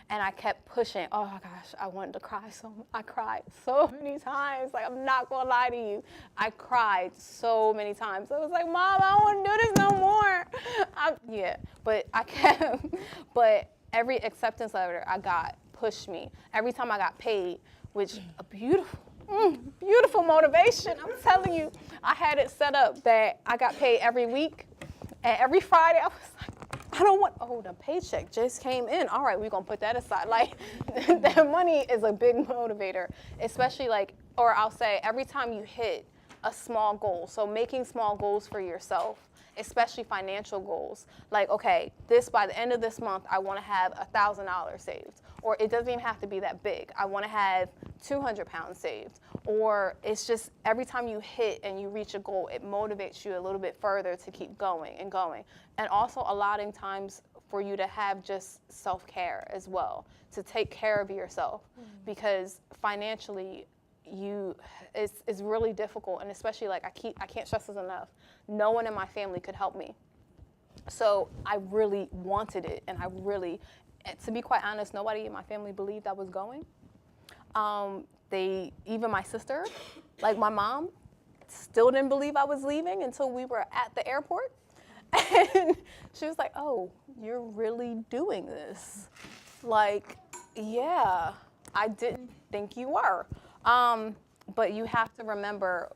And I kept pushing. Oh my gosh, I wanted to cry I cried so many times. Like, I'm not gonna lie to you. I cried so many times. I was like, Mom, I don't wanna do this no more. But I kept, but every acceptance letter I got pushed me. Every time I got paid, which a beautiful motivation. I'm telling you, I had it set up that I got paid every week, and every Friday I was like, I don't want, the paycheck just came in. All right, we're gonna put that aside. Like, that money is a big motivator, especially or I'll say every time you hit a small goal. So making small goals for yourself, especially financial goals. Like, okay, by the end of this month, I wanna have $1,000 saved. Or it doesn't even have to be that big. I wanna have 200 pounds saved. Or it's just every time you hit and you reach a goal, it motivates you a little bit further to keep going and going. And also allotting times for you to have just self-care as well, to take care of yourself. Because financially, it's really difficult, and especially I can't stress this enough. No one in my family could help me. So I really wanted it, and to be quite honest, nobody in my family believed I was going. Even my sister, like my mom, still didn't believe I was leaving until we were at the airport. And she was like, oh, you're really doing this? Like, yeah, I didn't think you were. But you have to remember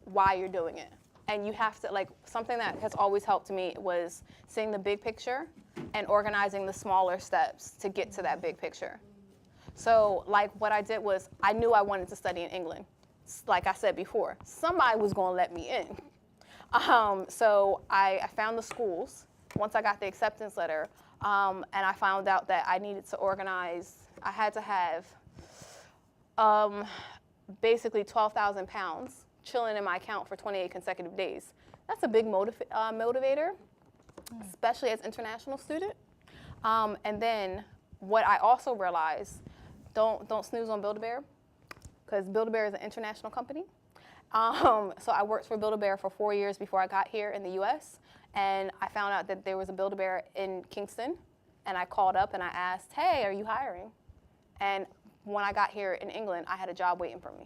why you're doing it. And you have to, something that has always helped me was seeing the big picture and organizing the smaller steps to get to that big picture. So, what I did was, I knew I wanted to study in England. Like I said before, somebody was gonna let me in. So I found the schools once I got the acceptance letter, and I found out that I needed to organize, I had to have basically 12,000 pounds chilling in my account for 28 consecutive days. That's a big motivator, especially as an international student. And then what I also realized, don't snooze on Build-A-Bear, because Build-A-Bear is an international company. So I worked for Build-A-Bear for 4 years before I got here in the US, and I found out that there was a Build-A-Bear in Kingston, and I called up and I asked, hey, are you hiring? And when I got here in England, I had a job waiting for me.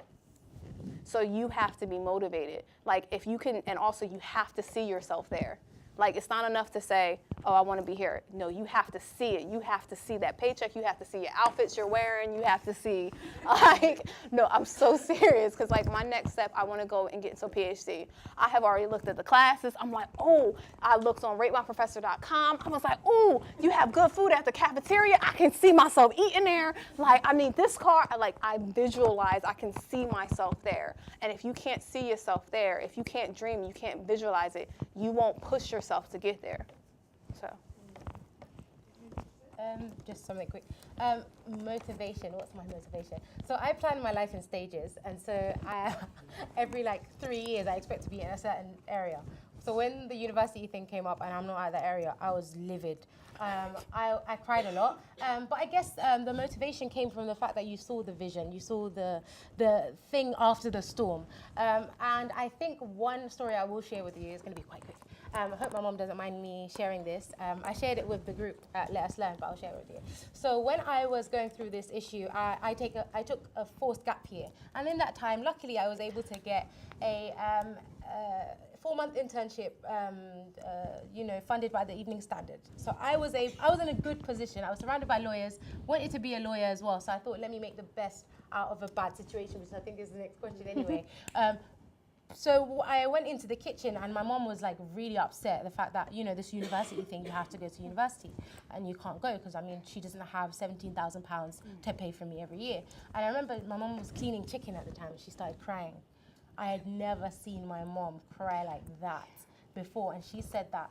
So you have to be motivated. If you can, and also you have to see yourself there. Like, it's not enough to say, oh, I want to be here. No, you have to see it. You have to see that paycheck. You have to see your outfits you're wearing. You have to see, like, no, I'm so serious. Because, like, my next step, I want to go and get into a PhD. I have already looked at the classes. I'm like, oh, I looked on ratemyprofessor.com. I was like, oh, you have good food at the cafeteria. I can see myself eating there. Like, I need this car. I visualize. I can see myself there. And if you can't see yourself there, if you can't dream, you can't visualize it, you won't push yourself to get there. So. Just something quick. Motivation. What's my motivation? So I plan my life in stages, and so every 3 years I expect to be in a certain area. So when the university thing came up and I'm not at that area, I was livid. I cried a lot, but I guess the motivation came from the fact that you saw the vision, you saw the thing after the storm. And I think one story I will share with you is going to be quite quick. I hope my mom doesn't mind me sharing this. I shared it with the group at Let Us Learn, but I'll share it with you. So when I was going through this issue, I took a forced gap year. And in that time, luckily, I was able to get a 4-month internship, funded by the Evening Standard. So I was in a good position. I was surrounded by lawyers, wanted to be a lawyer as well. So I thought, let me make the best out of a bad situation, which I think is the next question anyway. So I went into the kitchen and my mom was really upset the fact that, this university thing, you have to go to university and you can't go because, she doesn't have £17,000 to pay for me every year. And I remember my mom was cleaning chicken at the time and she started crying. I had never seen my mom cry like that before, and she said that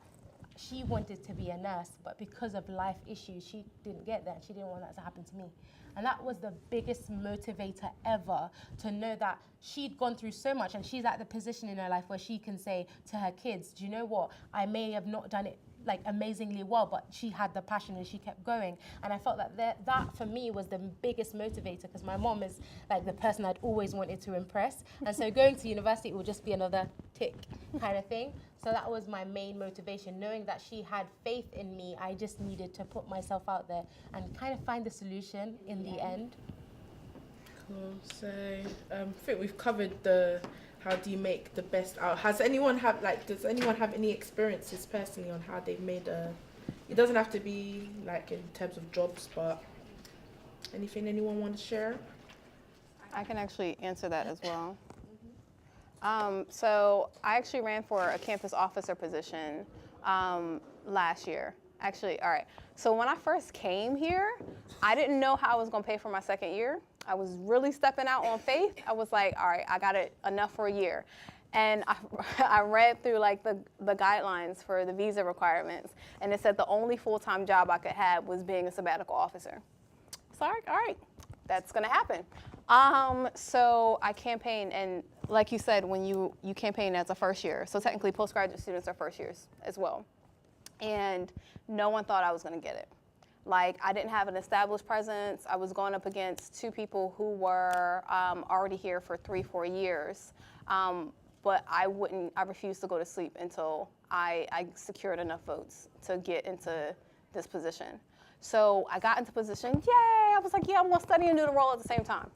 she wanted to be a nurse, but because of life issues, she didn't get there, and she didn't want that to happen to me. And that was the biggest motivator ever, to know that she'd gone through so much, and she's at the position in her life where she can say to her kids, do you know what, I may have not done it amazingly well, but she had the passion and she kept going. And I felt that for me was the biggest motivator, because my mom is the person I'd always wanted to impress. And so going to university would just be another tick kind of thing. So that was my main motivation, knowing that she had faith in me. I just needed to put myself out there and kind of find the solution in the end. Cool. So I think we've covered how do you make the best out? Does anyone have any experiences personally on how they've made it doesn't have to be in terms of jobs, but anything anyone want to share? I can actually answer that as well. So I actually ran for a campus officer position last year. Actually, all right. So when I first came here, I didn't know how I was going to pay for my second year. I was really stepping out on faith. I was like, all right, I got it enough for a year. And I read through the guidelines for the visa requirements, and it said the only full-time job I could have was being a sabbatical officer. So all right, that's going to happen. So I campaigned, and like you said, when you campaign as a first year, so technically postgraduate students are first years as well. And no one thought I was going to get it. I didn't have an established presence. I was going up against two people who were already here for 3-4 years. But I refused to go to sleep until I secured enough votes to get into this position. So I got into position, yay! I was like, yeah, I'm going to study and do the role at the same time.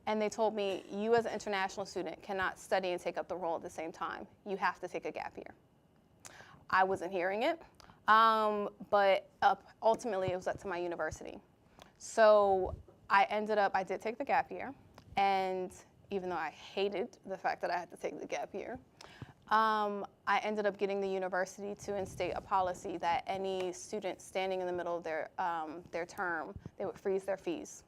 And they told me, you as an international student cannot study and take up the role at the same time. You have to take a gap year. I wasn't hearing it, but ultimately it was up to my university. So I did take the gap year, and even though I hated the fact that I had to take the gap year, I ended up getting the university to instate a policy that any student standing in the middle of their term, they would freeze their fees.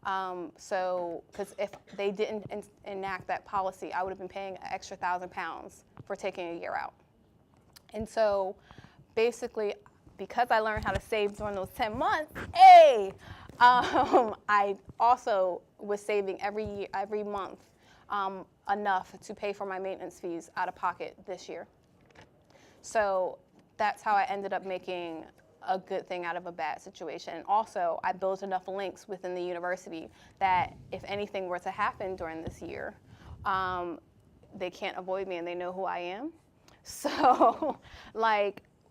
Because if they didn't enact that policy, I would have been paying an extra £1,000 for taking a year out. And so basically, because I learned how to save during those 10 months, I also was saving every month enough to pay for my maintenance fees out of pocket this year. So that's how I ended up making a good thing out of a bad situation. And also, I built enough links within the university that if anything were to happen during this year, they can't avoid me and they know who I am. So,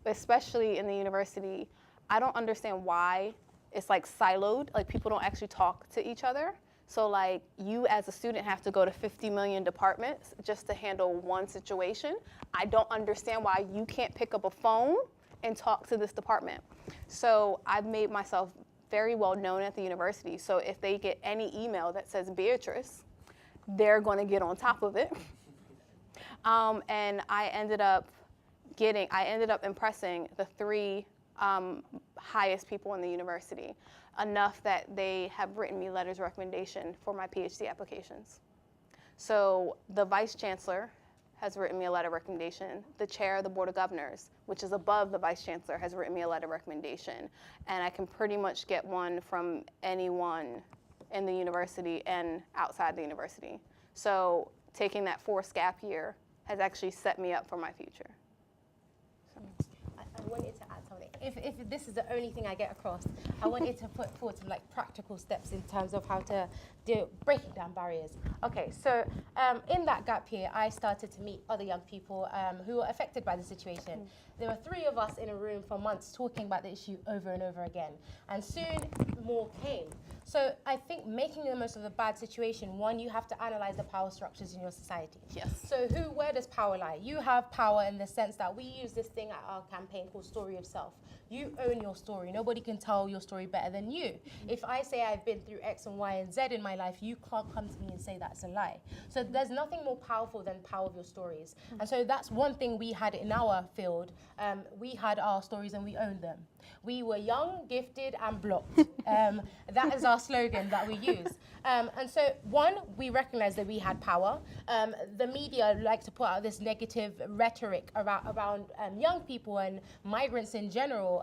especially in the university, I don't understand why it's siloed, people don't actually talk to each other. So like you as a student have to go to 50 million departments just to handle one situation. I don't understand why you can't pick up a phone and talk to this department. So I've made myself very well known at the university. So if they get any email that says Beatrice, they're going to get on top of it. And I ended up impressing the 3 highest people in the university, enough that they have written me letters of recommendation for my PhD applications. So the vice chancellor has written me a letter of recommendation. The chair of the board of governors, which is above the vice chancellor, has written me a letter of recommendation. And I can pretty much get one from anyone in the university and outside the university. So taking that forced gap year has actually set me up for my future. I wanted to add something. If this is the only thing I get across, I wanted to put forward some like practical steps in terms of how to breaking down barriers. Okay, so in that gap year, I started to meet other young people who were affected by the situation. There were 3 of us in a room for months talking about the issue over and over again, and soon more came. So I think making the most of a bad situation, one, you have to analyze the power structures in your society. Yes. So where does power lie? You have power in the sense that we use this thing at our campaign called Story of Self. You own your story. Nobody can tell your story better than you. If I say I've been through X and Y and Z in my life, you can't come to me and say that's a lie. So there's nothing more powerful than the power of your stories. And so that's one thing we had in our field. We had our stories and we owned them. We were young, gifted, and blocked. That is our slogan that we use. And so, one, we recognized that we had power. The media like to put out this negative rhetoric around young people and migrants in general,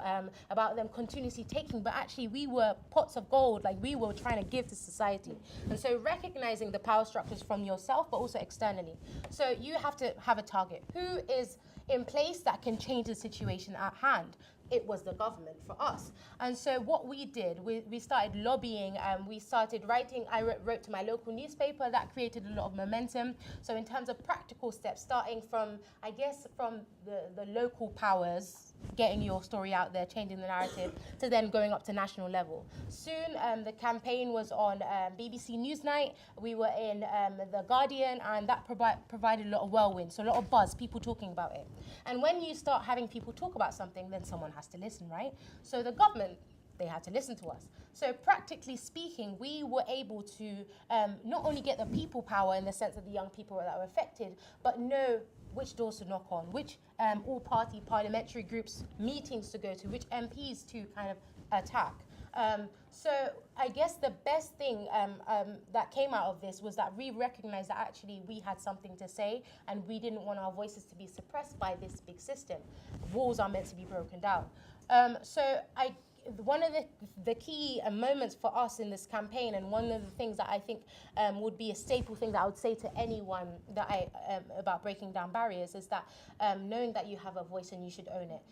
about them continuously taking, but actually we were pots of gold, like we were trying to give to society. And so recognizing the power structures from yourself, but also externally. So you have to have a target. Who is in place that can change the situation at hand? It was the government for us. And so what we did, we started lobbying, we started writing. I wrote to my local newspaper. That created a lot of momentum. So in terms of practical steps, starting from, I guess, from the local powers, getting your story out there, changing the narrative, to then going up to national level. Soon, the campaign was on BBC Newsnight. We were in The Guardian, and that provided a lot of whirlwind, so a lot of buzz, people talking about it. And when you start having people talk about something, then someone has to listen, right? So the government, they had to listen to us. So practically speaking, we were able to not only get the people power in the sense of the young people that were affected, but know which doors to knock on, which all-party parliamentary groups meetings to go to, which MPs to kind of attack. So I guess the best thing that came out of this was that we recognized that actually we had something to say and we didn't want our voices to be suppressed by this big system. Walls are meant to be broken down. One of the key moments for us in this campaign, and one of the things that I think would be a staple thing that I would say to anyone that about breaking down barriers, is that knowing that you have a voice and you should own it.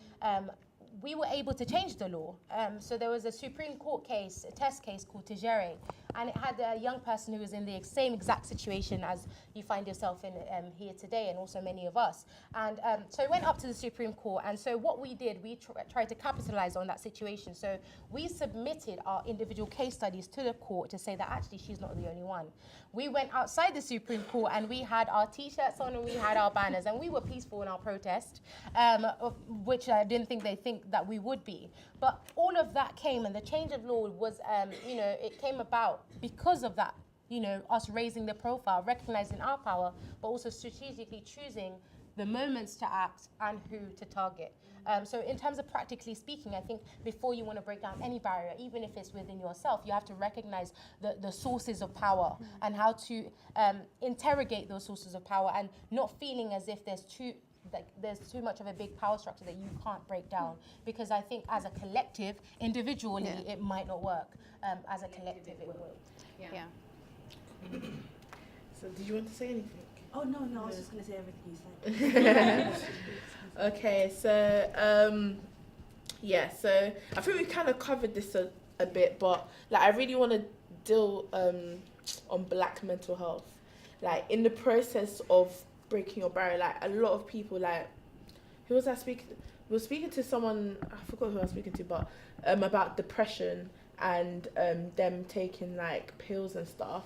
We were able to change the law. So there was a Supreme Court case, a test case called Tejere, and it had a young person who was in the same exact situation as you find yourself in here today, and also many of us. And so it went up to the Supreme Court, and so what we did, we tried to capitalize on that situation. So we submitted our individual case studies to the court to say that actually she's not the only one. We went outside the Supreme Court and we had our T-shirts on and we had our banners, and we were peaceful in our protest, which I didn't think they think that we would be. But all of that came, and the change of law was, it came about because of that, us raising the profile, recognizing our power, but also strategically choosing the moments to act and who to target. So in terms of practically speaking, I think before you want to break down any barrier, even if it's within yourself, you have to recognize the sources of power and how to interrogate those sources of power, and not feeling as if there's too much of a big power structure that you can't break down. Because I think as a collective, individually, it might not work. As a collective, it will. Yeah. So did you want to say anything? Oh, no, I was just going to say everything you said. Okay, so, so I think we kind of covered this a bit, but like I really want to deal on Black mental health. Like in the process of breaking your barrier, like a lot of people, like, who was I speaking? We were speaking to someone, I forgot who I was speaking to, but about depression and them taking like pills and stuff.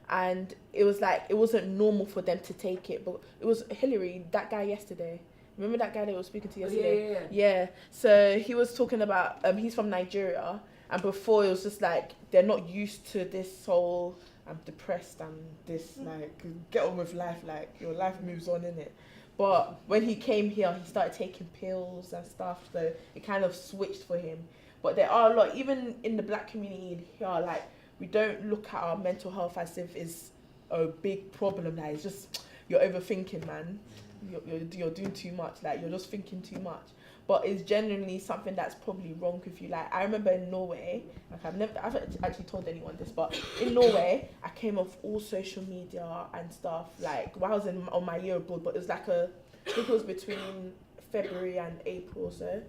And it was like, it wasn't normal for them to take it. But it was Hillary, that guy yesterday. Remember that guy that we were speaking to yesterday? Yeah. So he was talking about, he's from Nigeria. And before it was just like, they're not used to this whole, I'm depressed, I'm this, like, get on with life, like, your life moves on, innit? But when he came here, he started taking pills and stuff. So it kind of switched for him. But there are a lot, even in the black community here, like, we don't look at our mental health as if it's a big problem. Like, it's just, you're overthinking, man. You're doing too much. Like, you're just thinking too much. But it's genuinely something that's probably wrong with you. Like, I remember in Norway, like, I've actually told anyone this, but in Norway, I came off all social media and stuff, like, while I was on my year abroad, but it was like I think it was between February and April or so.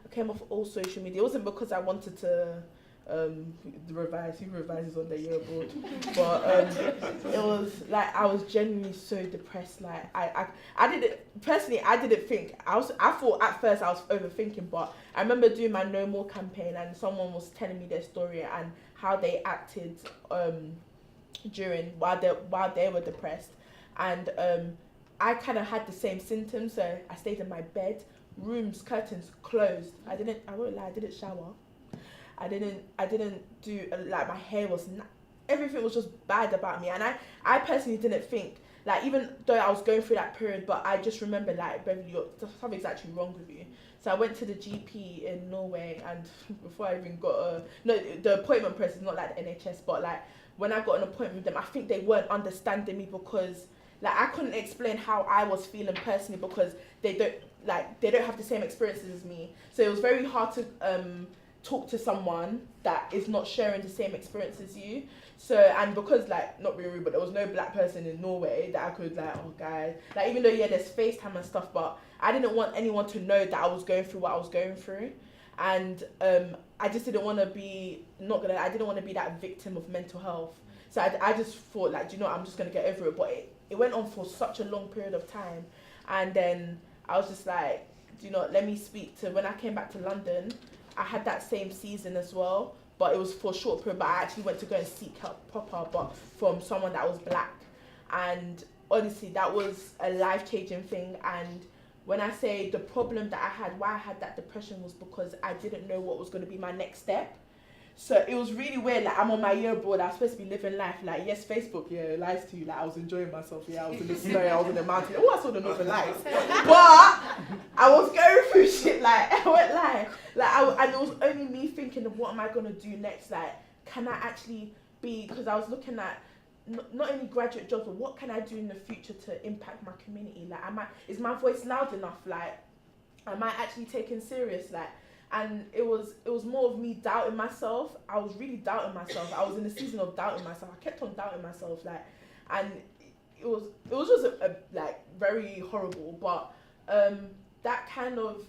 I came off all social media. It wasn't because I wanted to revise, who revises on their year abroad, but it was like, I was genuinely so depressed. Like, I didn't think, I thought at first I was overthinking, but I remember doing my No More campaign, and someone was telling me their story and how they acted while they were depressed, and I kind of had the same symptoms. So I stayed in my bed, rooms, curtains closed. I won't lie, I didn't shower. I didn't do, like, my hair was, everything was just bad about me. And I personally didn't think, like, even though I was going through that period, but I just remember, like, Beverly, something's actually wrong with you. So I went to the GP in Norway, and before I even got the appointment process is not like the NHS, but like, when I got an appointment with them, I think they weren't understanding me because, like, I couldn't explain how I was feeling personally because they don't have the same experiences as me. So it was very hard to talk to someone that is not sharing the same experience as you. So, and because, like, not being rude, but there was no black person in Norway that I could, like, oh guys, like, even though, yeah, there's FaceTime and stuff, but I didn't want anyone to know that I was going through what I was going through. And I just didn't want to be, I didn't want to be that victim of mental health. So I just thought, like, do you know what, I'm just going to get over it. But it went on for such a long period of time. And then I was just like, do you know, let me speak to, when I came back to London, I had that same season as well, but it was for a short period, but I actually went to go and seek help proper, but from someone that was black. And honestly, that was a life-changing thing. And when I say the problem that I had, why I had that depression was because I didn't know what was going to be my next step. So it was really weird. Like, I'm on my year abroad, I was supposed to be living life. Like, yes, Facebook, yeah, lies to you. Like, I was enjoying myself. Yeah, I was in the snow, I was in the mountain. Oh, I saw the Northern Lights. But I was going through shit. Like, I won't lie. Like, and it was only me thinking of what am I gonna do next. Like, can I actually be? Because I was looking at not only graduate jobs, but what can I do in the future to impact my community? Like, is my voice loud enough? Like, am I actually taken serious? Like. And it was more of me doubting myself. I was really doubting myself. I was in a season of doubting myself. I kept on doubting myself, like, and it was just like very horrible. But that kind of,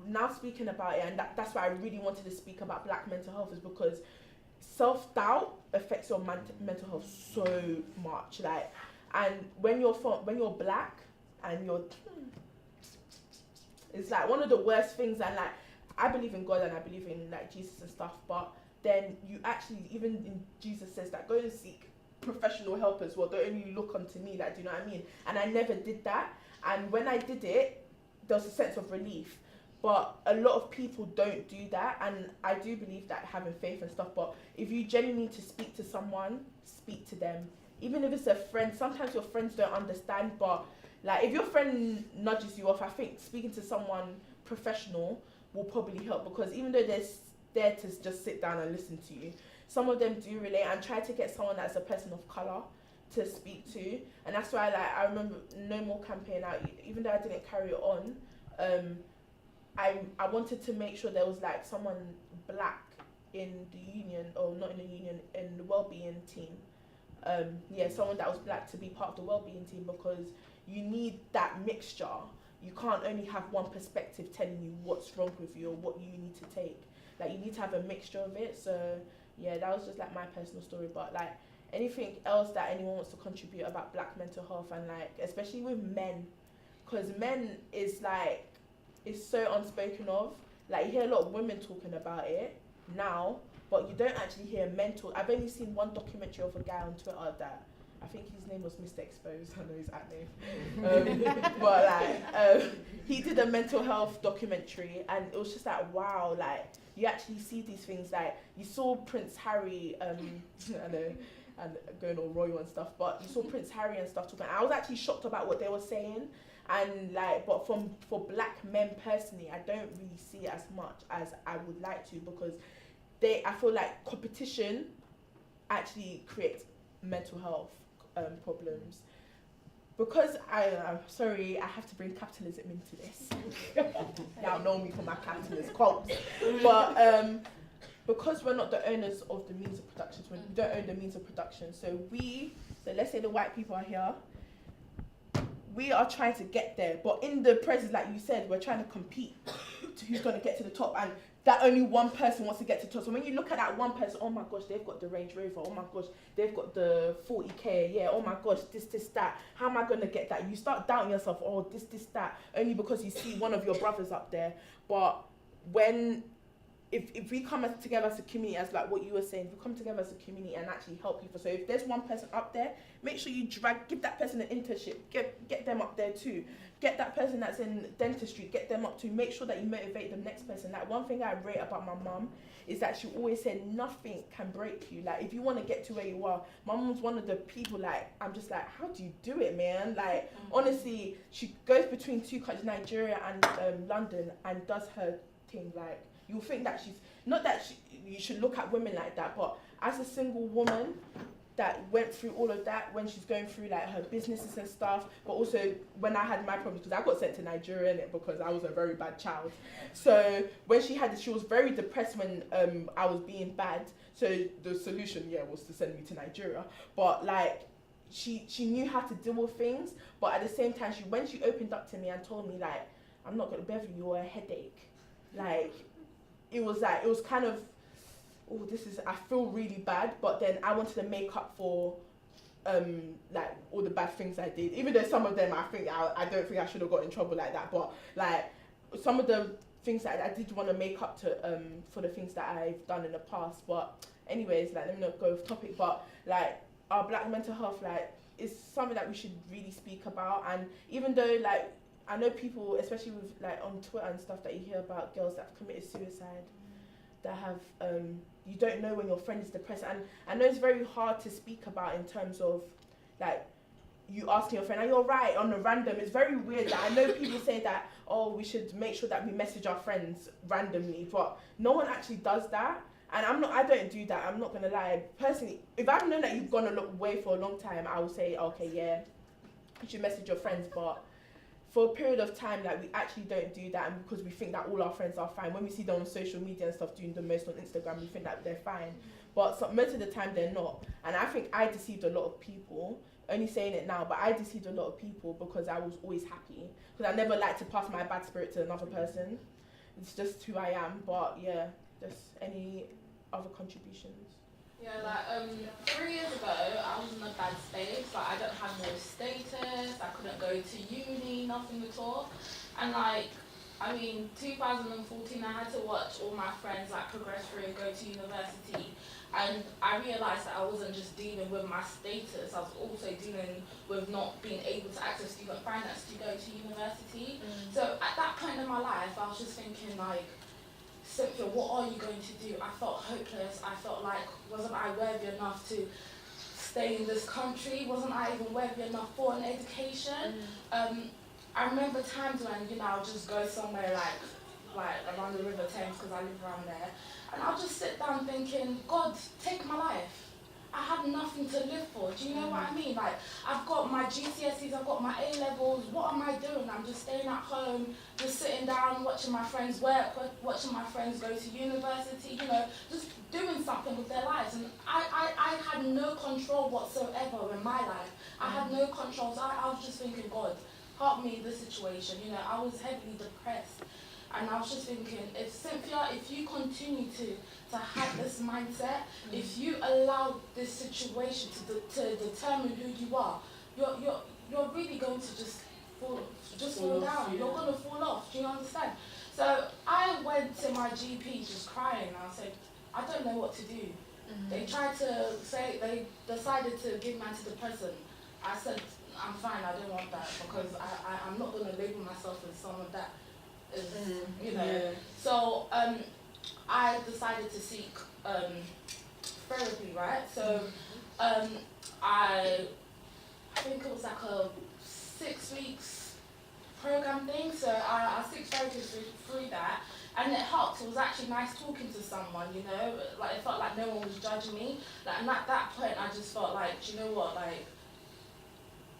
now speaking about it, and that's why I really wanted to speak about black mental health, is because self-doubt affects your mental health so much. Like, and when you're black and you're, it's like one of the worst things. And like, I believe in God and I believe in, like, Jesus and stuff, but then you actually, even in Jesus says that, go and seek professional help as well. Don't only look unto me, like, do you know what I mean? And I never did that. And when I did it, there was a sense of relief. But a lot of people don't do that. And I do believe that having faith and stuff, but if you genuinely need to speak to someone, speak to them. Even if it's a friend, sometimes your friends don't understand, but like, if your friend nudges you off, I think speaking to someone professional will probably help, because even though they're there to just sit down and listen to you, some of them do relate. And try to get someone that's a person of colour to speak to. And that's why, like, I remember No More campaign out, even though I didn't carry it on, I wanted to make sure there was, like, someone black in the union, or not in the union, in the wellbeing team. Someone that was black to be part of the wellbeing team, because you need that mixture. You can't only have one perspective telling you what's wrong with you or what you need to take. Like, you need to have a mixture of it. So yeah, that was just, like, my personal story. But, like, anything else that anyone wants to contribute about black mental health, and, like, especially with men, because men is, like, it's so unspoken of. Like, you hear a lot of women talking about it, now, but you don't actually hear mental. I've only seen one documentary of a guy on Twitter that I think his name was Mr. Exposed. I know his at name, but like he did a mental health documentary, and it was just like wow, like you actually see these things. Like you saw Prince Harry, I know, and going all royal and stuff, but you saw Prince Harry and stuff talking. I was actually shocked about what they were saying, and like, but for black men personally, I don't really see it as much as I would like to, because I feel like competition actually creates mental health problems. Because I'm sorry, I have to bring capitalism into this. Y'all know me for my capitalist quotes. But because we're not the owners of the means of production, so we don't own the means of production. So let's say the white people are here, we are trying to get there. But in the process, like you said, we're trying to compete to who's going to get to the top. And that only one person wants to get to the top. So when you look at that one person, oh my gosh, they've got the Range Rover. Oh my gosh, they've got the 40K. Yeah, oh my gosh, this, that. How am I going to get that? You start doubting yourself, oh, this, that, only because you see one of your brothers up there. But if we come together as a community, as like what you were saying, if we come together as a community and actually help people. So if there's one person up there, make sure you give that person an internship, get them up there too. Get that person that's in dentistry, get them up to. Make sure that you motivate the next person. Like one thing I rate about my mum is that she always said nothing can break you. Like if you want to get to where you are, my mum's one of the people, like I'm just like, how do you do it, man? Like honestly, she goes between two countries, Nigeria and London, and does her thing. Like you'll think that she's not that you should look at women like that, but as a single woman that went through all of that, when she's going through like her businesses and stuff, but also when I had my problems, because I got sent to Nigeria innit, because I was a very bad child. So when she was very depressed when I was being bad. So the solution, was to send me to Nigeria. But like she knew how to deal with things, but at the same time, when she opened up to me and told me like, I'm not gonna Beverly, you're a headache. Like it was kind of, I feel really bad, but then I wanted to make up for like all the bad things I did, even though some of them I don't think I should have got in trouble like that, but like some of the things that I did want to make up to for the things that I've done in the past. But anyways, like let me not go off topic, but like our black mental health like is something that we should really speak about. And even though like I know people, especially with like on Twitter and stuff, that you hear about girls that have committed suicide, that have you don't know when your friend is depressed. And I know it's very hard to speak about in terms of like you asking your friend, are you alright, on a random. It's very weird that I know people say that, oh, we should make sure that we message our friends randomly, but no one actually does that. And I don't do that, I'm not gonna lie. Personally, if I've known that you've gone away for a long time, I will say, okay, yeah, you should message your friends. But for a period of time, like we actually don't do that, and because we think that all our friends are fine. When we see them on social media and stuff doing the most on Instagram, we think that they're fine, but most of the time they're not. And I think I deceived a lot of people, only saying it now, but I deceived a lot of people because I was always happy, because I never like to pass my bad spirit to another person. It's just who I am. But yeah, just any other contributions? Yeah, like 3 years ago, I was in a bad space. Like, I don't have no status. I couldn't go to uni, nothing at all. And like, I mean, 2014, I had to watch all my friends like progress through and go to university. And I realised that I wasn't just dealing with my status. I was also dealing with not being able to access student finance to go to university. So at that point in my life, I was just thinking like, Cynthia, what are you going to do? I felt hopeless. I felt like, wasn't I worthy enough to stay in this country? Wasn't I even worthy enough for an education? I remember times when, you know, I'll just go somewhere like around the River Thames, because I live around there, and I'll just sit down thinking, God, take my life. I have nothing to live for. Do you know what I mean? Like, I've got my GCSEs, I've got my A-levels. What am I doing? I'm just staying at home, just sitting down, watching my friends work, watching my friends go to university, you know, just doing something with their lives. And I had no control whatsoever in my life. I had no control. So I was just thinking, God, help me in this situation. You know, I was heavily depressed. And I was just thinking, if Cynthia, if you continue to have this mindset, if you allow this situation to determine who you are, you're really going to just fall down. You're going to fall off. Do you understand? So I went to my GP just crying. I said, I don't know what to do. They tried to say, they decided to give me antidepressant. I said, I'm fine, I don't want that, because I'm not going to label myself as someone that is, you know. Yeah. So I decided to seek therapy, right? So I think it was like a 6 weeks program thing. So I seek therapy through that, and it helped. It was actually nice talking to someone, you know. Like, it felt like no one was judging me. Like, and at that point, I just felt like, do you know what, like,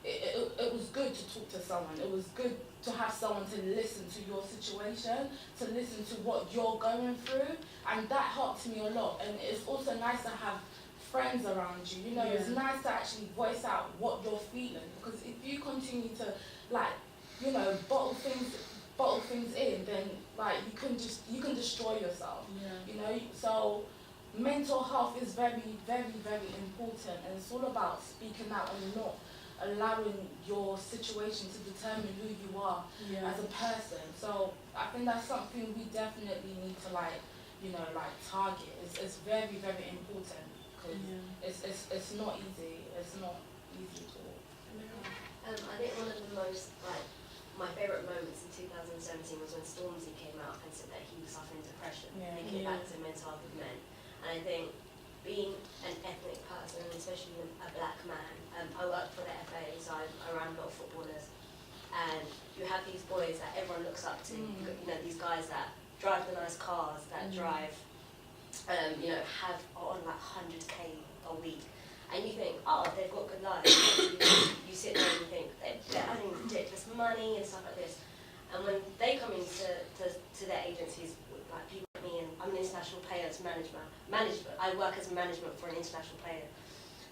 it was good to talk to someone. It was good to have someone to listen to your situation, to listen to what you're going through, and that helped me a lot. And it's also nice to have friends around you. You know, it's nice to actually voice out what you're feeling, because if you continue to, like, you know, bottle things in, then like you can destroy yourself. You know, so mental health is very, very, very important, and it's all about speaking out and not allowing your situation to determine who you are as a person. So I think that's something we definitely need to, like, you know, like, target. It's very, very important, because it's not easy. It's not easy at all. I think one of the most, like, my favourite moments in 2017 was when Stormzy came out and said that he was suffering depression, linking it back to mental health of men. And I think being an ethnic person, and especially a black man, I worked for the FA, so I'm around a lot of footballers, and you have these boys that everyone looks up to, you know, these guys that drive the nice cars, that drive, you know, are on like 100k a week, and you think, oh, they've got good lives. You sit there and you think, they're earning ridiculous money and stuff like this, and when they come into their agencies, like people like me, and I'm an international players management. I work as management for an international player.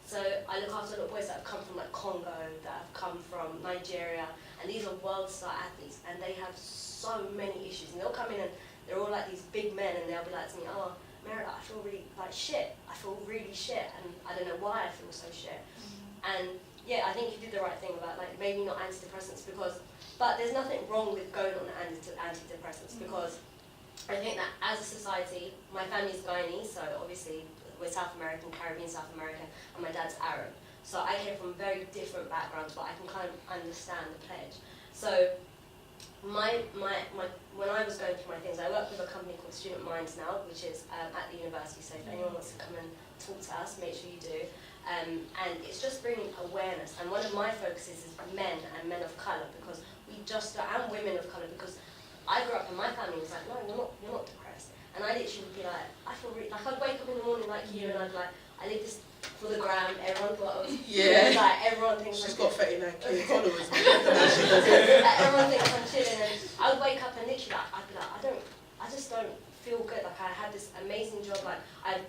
So I look after a lot of boys that have come from like Congo, that have come from Nigeria, and these are world star athletes, and they have so many issues. And they'll come in and they're all like these big men, and they'll be like to me, oh, Merida, I feel really like shit. I feel really shit, and I don't know why I feel so shit. And yeah, I think you did the right thing about like maybe not antidepressants, but there's nothing wrong with going on antidepressants, because I think that as a society, my family's Guyanese, so obviously we're South American, Caribbean South American, and my dad's Arab. So I came from very different backgrounds, but I can kind of understand the pledge. So when I was going through my things, I work with a company called Student Minds now, which is at the university, so if anyone wants to come and talk to us, make sure you do. And it's just bringing awareness, and one of my focuses is men and men of colour, because and women of colour, because I grew up and my family was like, no, you're not depressed. And I literally would be like, I feel really, like I'd wake up in the morning like you, and I'd be like, I did this for the gram, everyone thought I was, like everyone thinks She's I'm got 39k followers. like, everyone thinks I'm chilling, and I would wake up and literally like, I'd be like, I just don't feel good. Like I had this amazing job, like I,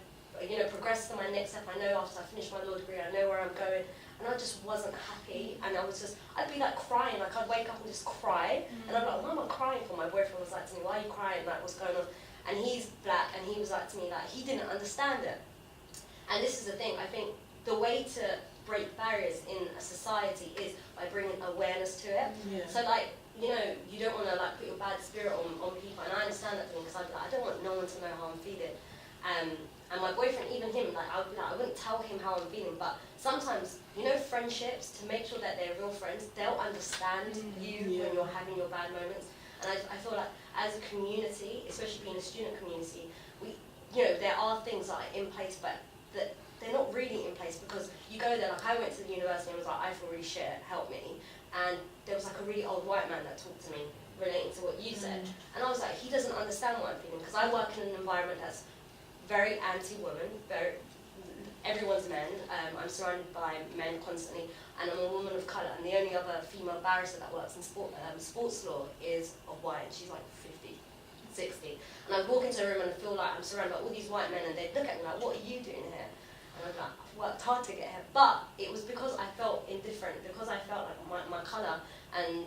you know, progressed to my next step. I know after I finished my law degree, I know where I'm going. And I just wasn't happy, and I'd be like crying, like I'd wake up and just cry, and I'm like, what am I crying for? My boyfriend was like to me, why are you crying, like what's going on? And he's black, and he was like to me, like he didn't understand it. And this is the thing, I think the way to break barriers in a society is by bringing awareness to it. So like, you know, you don't want to like put your bad spirit on people, and I understand that thing, because I'd be like, I don't want no one to know how I'm feeling. And my boyfriend, even him, like I would be like, I wouldn't tell him how I'm feeling, but sometimes, you know, friendships, to make sure that they're real friends, they'll understand you when you're having your bad moments. And I feel like as a community, especially being a student community, you know, there are things that are in place, but that they're not really in place, because you go there, like I went to the university and was like, I feel really shit, help me. And there was like a really old white man that talked to me relating to what you said. And I was like, he doesn't understand what I'm feeling, because I work in an environment that's very anti-woman, everyone's men. I'm surrounded by men constantly, and I'm a woman of colour, and the only other female barrister that works in sports law is a white, and she's like 50, 60. And I walk into a room and I feel like I'm surrounded by all these white men, and they look at me like, what are you doing here? And I'm like, I've worked hard to get here. But it was because I felt indifferent, because I felt like my colour, and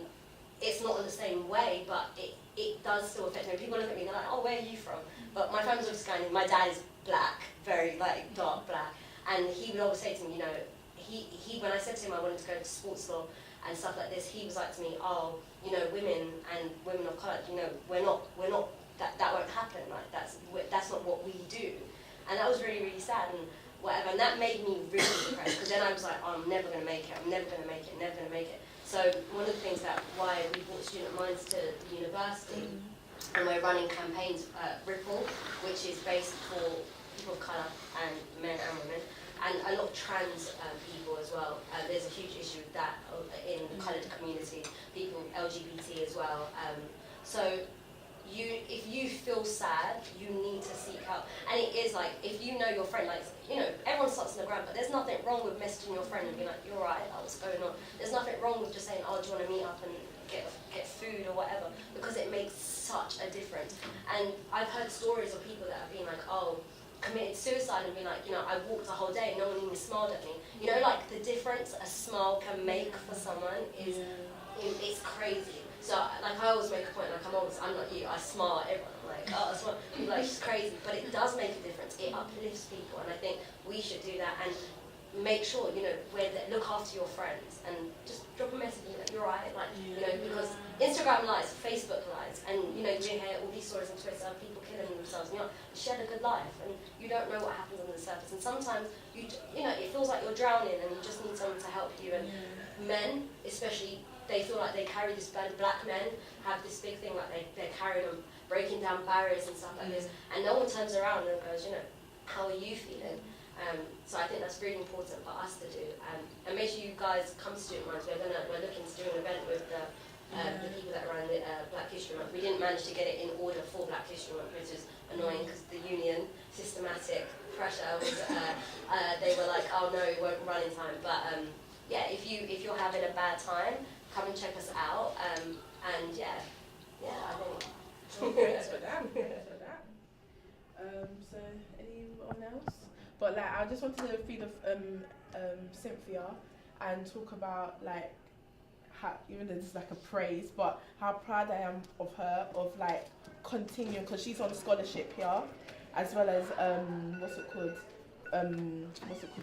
it's not in the same way, but it does still affect me. People look at me and they're like, oh, where are you from? But my family's always Guyanese. My dad is black, very like dark black, and he would always say to me, you know, he when I said to him I wanted to go to sports law and stuff like this, he was like to me, oh, you know, women and women of colour, you know, we're not that won't happen. Like that's not what we do. And that was really, really sad and whatever. And that made me really depressed, because then I was like, oh, I'm never going to make it, I'm never going to make it, never going to make it. So one of the things that why we brought Student Minds to the university, and we're running campaigns, Ripple, which is based for people of colour and men and women, and a lot of trans people as well. There's a huge issue with that in the coloured community, people LGBT as well. So if you feel sad, you need to seek help. And it is like, if you know your friend, like, you know, everyone starts on the ground, but there's nothing wrong with messaging your friend and being like, you're right, what's going on? There's nothing wrong with just saying, oh, do you want to meet up and get food or whatever, because it makes such a difference. And I've heard stories of people that have been like, oh, committed suicide and been like, you know, I walked the whole day and no one even smiled at me. You know, like the difference a smile can make for someone is, it's crazy. So, like, I always make a point, like, I'm not you, I smile at everyone. I'm like, oh, I smile. People are like, she's crazy. But it does make a difference. It uplifts people, and I think we should do that and make sure, you know, look after your friends and just drop a message, you know, you're right, like, you know, because Instagram lies, Facebook lies, and, you know, we hear all these stories on Twitter of people killing themselves, and you shared a good life, and you don't know what happens under the surface, and sometimes, you know, it feels like you're drowning, and you just need someone to help you, and men, especially, they feel like they carry this burden. Black men have this big thing, like they're carrying them, breaking down barriers and stuff like this, and no one turns around and goes, you know, how are you feeling? So I think that's really important for us to do. And make sure you guys come to Student Minds. We're looking to do an event with the people that run the Black History Month. We didn't manage to get it in order for Black History Month, which is annoying because the union, systematic pressure was, they were like, oh no, it won't run in time. But yeah, if you're having a bad time, come and check us out. And yeah, I think. Thanks for that. So anyone else? But like, I just wanted to feed Cynthia and talk about like how, even though this is like a praise, but how proud I am of her of like continuing, because she's on scholarship here, as well as what's it called,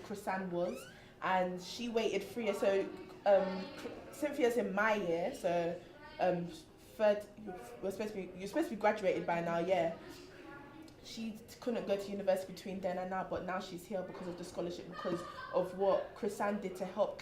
Chrisanne was, and she waited 3 years. So Cynthia's in my year, so you're supposed to be graduated by now, yeah. She couldn't go to university between then and now, but now she's here because of the scholarship, because of what Chrisanne did to help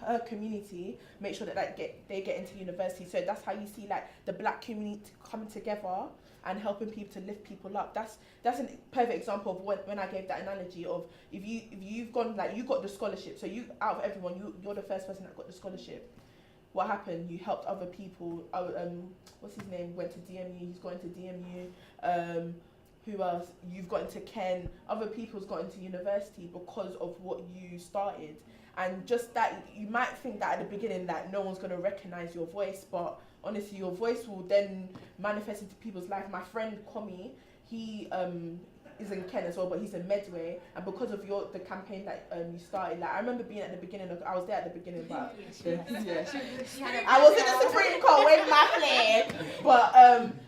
her community make sure that they get into university. So that's how you see like the Black community coming together and helping people to lift people up. That's a perfect example of when I gave that analogy of if you've gone, like, you got the scholarship, so you, out of everyone, you're the first person that got the scholarship. What happened? You helped other people. What's his name? Went to DMU. He's going to DMU. Who else? You've got into Ken. Other people's got into university because of what you started. And just that, you might think that at the beginning that no one's going to recognize your voice, but honestly, your voice will then manifest into people's life. My friend Kwame, he is in Ken as well, but he's in Medway, and because of the campaign that you started, like, I remember being at the beginning I was there at the beginning, but I was in the Supreme Court waving my flag, but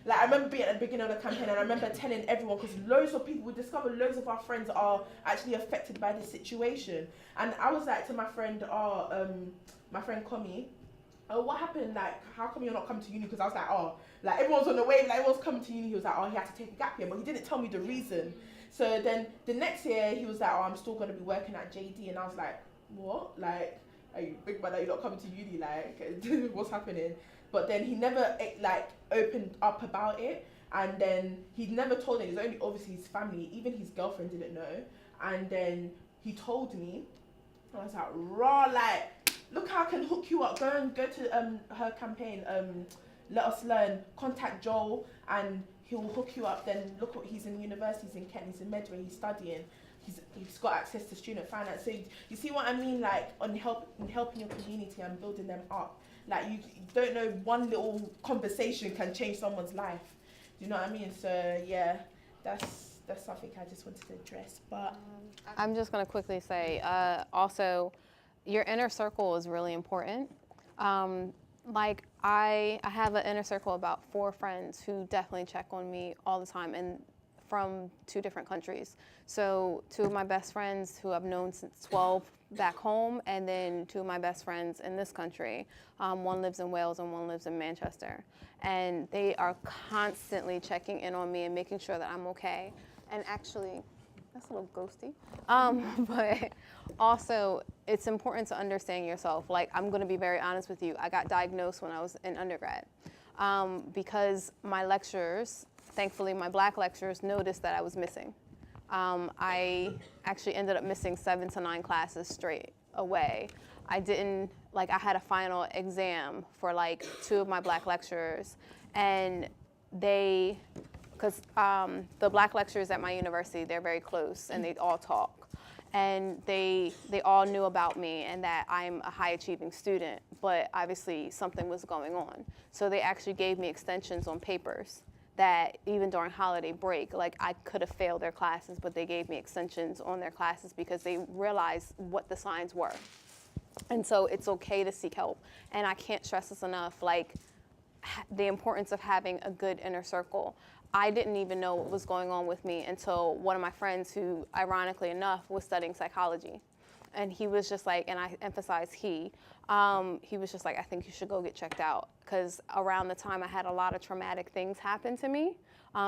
like, I remember being at the beginning of the campaign, and I remember telling everyone, because loads of people, we discovered loads of our friends are actually affected by this situation, and I was like to my friend, my friend Kwame, oh, what happened? Like, how come you're not coming to uni? Because I was like, oh, like, everyone's on the wave, like, everyone's coming to uni. He was like, oh, he had to take a gap year, but he didn't tell me the reason. So then the next year, he was like, oh, I'm still going to be working at JD. And I was like, what? Like, are you big man that you're not coming to uni? Like, what's happening? But then he never, like, opened up about it. And then he never told me. It was only, obviously, his family. Even his girlfriend didn't know. And then he told me. I was like, raw, like, look how I can hook you up. Go to her campaign, Let Us Learn, contact Joel, and he'll hook you up. Then look what he's in university, he's in Kent, he's in Medway, he's studying. He's got access to student finance. So you see what I mean, like, in helping your community and building them up. Like, you don't know, one little conversation can change someone's life. Do you know what I mean? So yeah, that's something I just wanted to address. But I'm just going to quickly say, also, your inner circle is really important. Like, I have an inner circle of about 4 friends who definitely check on me all the time, and from 2 different countries. So 2 of my best friends who I've known since 12 back home, and then 2 of my best friends in this country. One lives in Wales and one lives in Manchester. And they are constantly checking in on me and making sure that I'm okay. And actually, That's a little ghosty. But also, it's important to understand yourself. Like, I'm going to be very honest with you. I got diagnosed when I was in undergrad because my lecturers, thankfully my black lecturers, noticed that I was missing. I actually ended up missing 7 to 9 classes straight away. I had a final exam for like 2 of my black lecturers, and because the black lecturers at my university, they're very close and they all talk. And they all knew about me and that I'm a high achieving student, but obviously something was going on. So they actually gave me extensions on papers that even during holiday break, like I could have failed their classes, but they gave me extensions on their classes because they realized what the signs were. And so it's okay to seek help. And I can't stress this enough, like the importance of having a good inner circle. I didn't even know what was going on with me until one of my friends who, ironically enough, was studying psychology. And he was just like, and I emphasize he was just like, I think you should go get checked out. Because around the time I had a lot of traumatic things happen to me,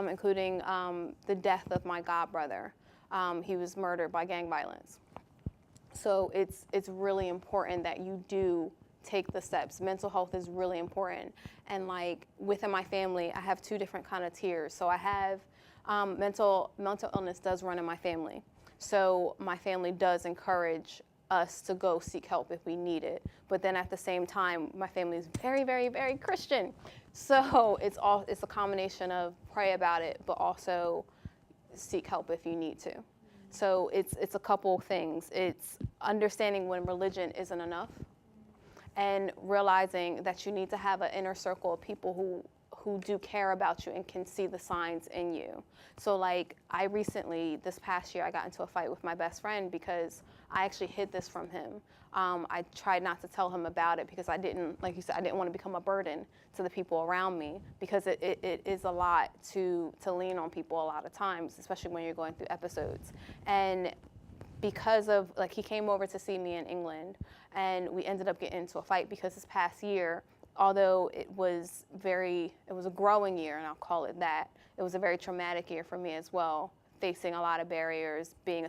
including the death of my godbrother. He was murdered by gang violence. So it's really important that you do take the steps. Mental health is really important. And like within my family, I have 2 different kind of tiers. So I have mental illness does run in my family. So my family does encourage us to go seek help if we need it. But then at the same time, my family is very, very, very Christian. So it's a combination of pray about it, but also seek help if you need to. So it's a couple things. It's understanding when religion isn't enough, and realizing that you need to have an inner circle of people who do care about you and can see the signs in you. So like I recently, this past year, I got into a fight with my best friend because I actually hid this from him. I tried not to tell him about it because I didn't, like you said, I didn't want to become a burden to the people around me, because it is a lot to lean on people a lot of times, especially when you're going through episodes. And because of, like, he came over to see me in England, and we ended up getting into a fight because this past year, although it was a growing year, and I'll call it that, it was a very traumatic year for me as well, facing a lot of barriers, being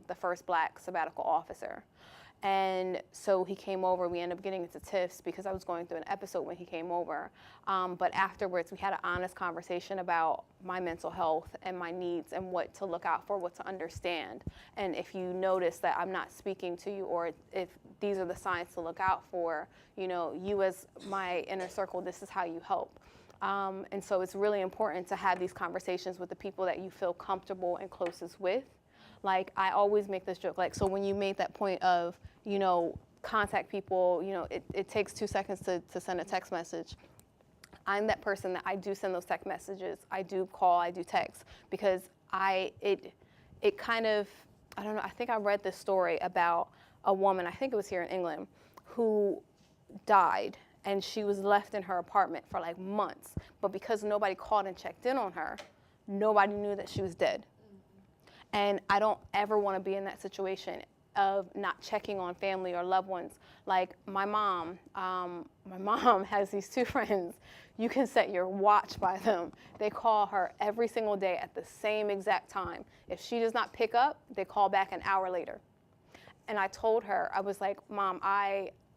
the first Black sabbatical officer. And so he came over, we ended up getting into tiffs because I was going through an episode when he came over. But afterwards, we had an honest conversation about my mental health and my needs and what to look out for, what to understand. And if you notice that I'm not speaking to you, or if these are the signs to look out for, you know, you as my inner circle, this is how you help. And so it's really important to have these conversations with the people that you feel comfortable and closest with. Like, I always make this joke, like, so when you made that point of, you know, contact people, you know, it takes 2 seconds to send a text message. I'm that person that I do send those text messages. I do call, I do text, because it kind of, I don't know, I think I read this story about a woman, I think it was here in England, who died, and she was left in her apartment for like months. But because nobody called and checked in on her, nobody knew that she was dead. And I don't ever want to be in that situation of not checking on family or loved ones. Like my mom has these 2 friends. You can set your watch by them. They call her every single day at the same exact time. If she does not pick up, they call back an hour later. And I told her, I was like, Mom,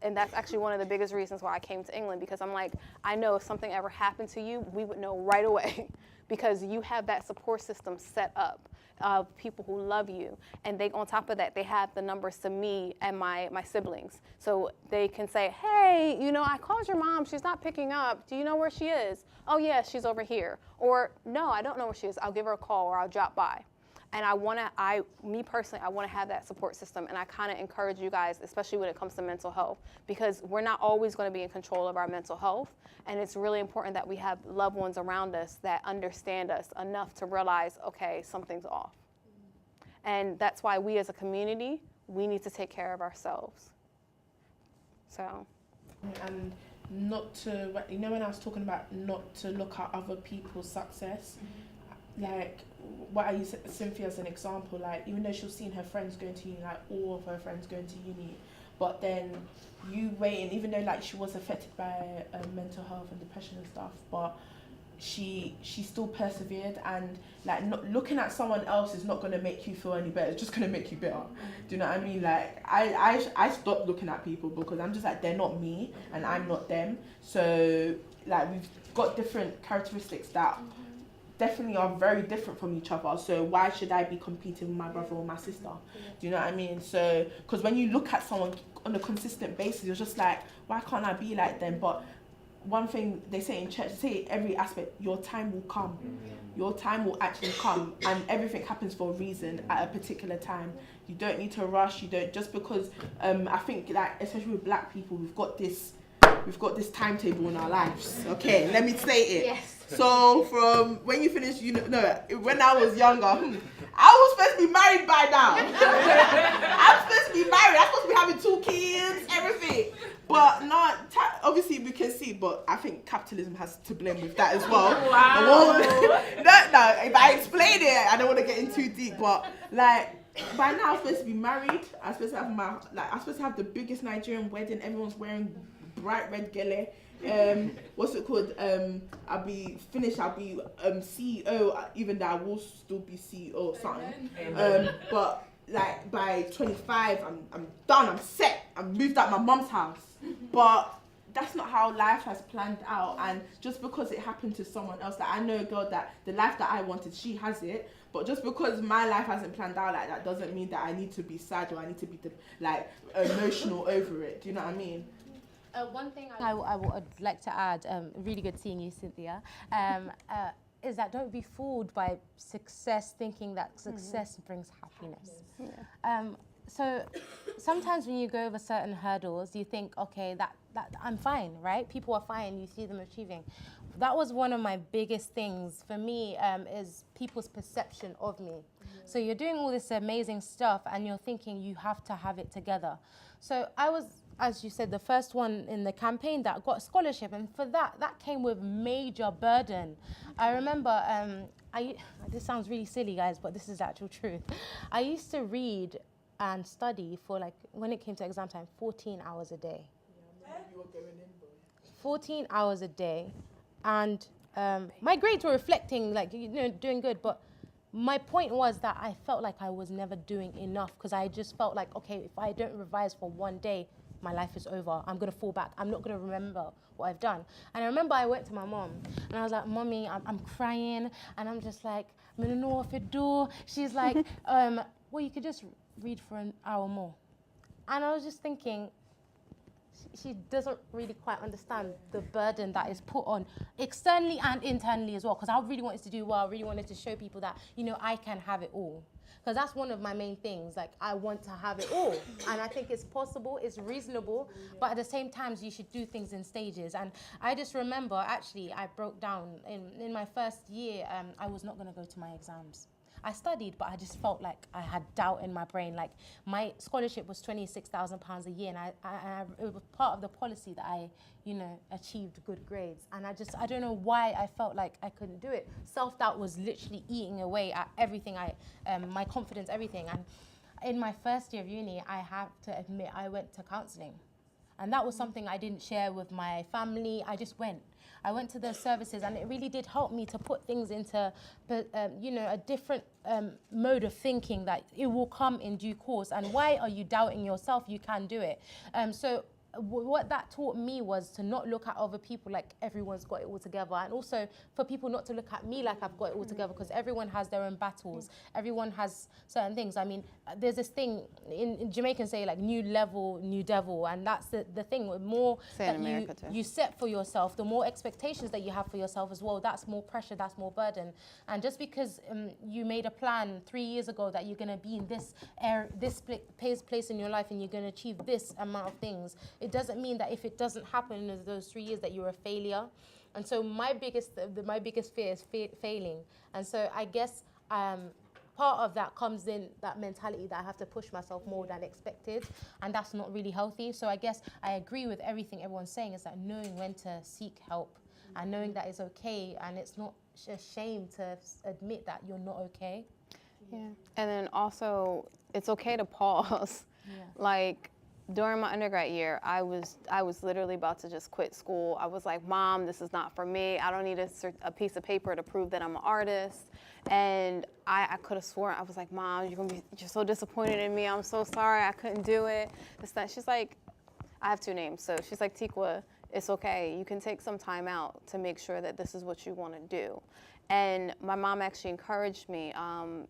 and that's actually one of the biggest reasons why I came to England, because I'm like, I know if something ever happened to you, we would know right away, because you have that support system set up of people who love you. And they, on top of that, they have the numbers to me and my siblings. So they can say, hey, you know, I called your mom, she's not picking up. Do you know where she is? Oh yeah, she's over here. Or no, I don't know where she is. I'll give her a call, or I'll drop by. And me personally, I want to have that support system. And I kind of encourage you guys, especially when it comes to mental health, because we're not always going to be in control of our mental health. And it's really important that we have loved ones around us that understand us enough to realize, okay, something's off. And that's why we as a community, we need to take care of ourselves. So. And not to, you know, when I was talking about not to look at other people's success, like what I use Cynthia as an example, like even though she was seeing her friends going to uni, like all of her friends going to uni, but then you waiting, even though like she was affected by mental health and depression and stuff, but she still persevered, and like not looking at someone else is not going to make you feel any better. It's just going to make you bitter. Do you know what I mean? Like I stopped looking at people because I'm just like, they're not me and I'm not them. So like we've got different characteristics that definitely are very different from each other. So why should I be competing with my brother or my sister? Do you know what I mean? So because when you look at someone on a consistent basis, you're just like, why can't I be like them? But one thing they say in church, they say every aspect, your time will come. Your time will actually come, and everything happens for a reason at a particular time. You don't need to rush. You don't, just because I think like especially with black people, we've got this timetable in our lives. Okay, let me say it. Yes. So from when you finish, when I was younger, I was supposed to be married by now. I'm supposed to be married. I'm supposed to be having 2 kids, everything. But not obviously we can see. But I think capitalism has to blame with that as well. Wow. No. If I explain it, I don't want to get in too deep. But like by now, I'm supposed to be married. I'm supposed to have the biggest Nigerian wedding. Everyone's wearing bright red gele. What's it called? I'll be finished. I'll be CEO. Even though I will still be CEO or something. But like by 25, I'm done. I'm set. I'm moved out my mum's house. But that's not how life has planned out. And just because it happened to someone else, that I know a girl that the life that I wanted, she has it. But just because my life hasn't planned out like that doesn't mean that I need to be sad or I need to be emotional over it. Do you know what I mean? One thing I would like to add, really good seeing you, Cynthia, is that don't be fooled by success, thinking that success brings happiness. Yeah. So sometimes when you go over certain hurdles, you think, okay, that I'm fine, right? People are fine, you see them achieving. That was one of my biggest things for me, is people's perception of me. So you're doing all this amazing stuff and you're thinking you have to have it together. So I was, as you said, the first one in the campaign that got a scholarship, and for that came with major burden. I remember, this sounds really silly, guys, but this is the actual truth. I used to read and study for, like, when it came to exam time, 14 hours a day. 14 hours a day. And my grades were reflecting, like, doing good, but my point was that I felt like I was never doing enough, because I just felt like, okay, if I don't revise for one day, my life is over. I'm going to fall back. I'm not going to remember what I've done. And I remember I went to my mom and I was like, Mommy, I'm crying. And I'm just like, I don't know if it do. She's like, well, you could just read for an hour more. And I was just thinking, she doesn't really quite understand the burden that is put on externally and internally as well. Because I really wanted to do well. I really wanted to show people that, I can have it all. Because that's one of my main things. Like, I want to have it all. And I think it's possible, it's reasonable, but at the same time, you should do things in stages. And I just remember, actually, I broke down. In my first year, I was not going to go to my exams. I studied, but I just felt like I had doubt in my brain. Like, my scholarship was £26,000 a year, and it was part of the policy that I, achieved good grades. And I don't know why I felt like I couldn't do it. Self-doubt was literally eating away at everything, my confidence, everything. And in my first year of uni, I have to admit, I went to counselling. And that was something I didn't share with my family. I just went. I went to those services, and it really did help me to put things into, a different mode of thinking, that it will come in due course. And why are you doubting yourself? You can do it. So what that taught me was to not look at other people like everyone's got it all together, and also for people not to look at me like I've got it all together, because everyone has their own battles. Everyone has certain things. I mean, there's this thing in Jamaican say, like, new level, new devil, and that's the thing. The more that you set for yourself, the more expectations that you have for yourself as well, that's more pressure, that's more burden. And just because you made a plan 3 years ago that you're going to be in this place in your life and you're going to achieve this amount of things, it doesn't mean that if it doesn't happen in those 3 years that you're a failure. And so my biggest fear is failing. And so I guess part of that comes in that mentality that I have to push myself more than expected, and that's not really healthy. So I guess I agree with everything everyone's saying, is that knowing when to seek help and knowing that it's okay, and it's not a shame to admit that you're not okay. Yeah. And then also, it's okay to pause. Yeah. Like, during my undergrad year, I was literally about to just quit school. I was like, Mom, this is not for me. I don't need a piece of paper to prove that I'm an artist. And I could have sworn, I was like, Mom, you're so disappointed in me. I'm so sorry, I couldn't do it. She's like, I have two names. So she's like, Tikwa, it's okay. You can take some time out to make sure that this is what you want to do. And my mom actually encouraged me.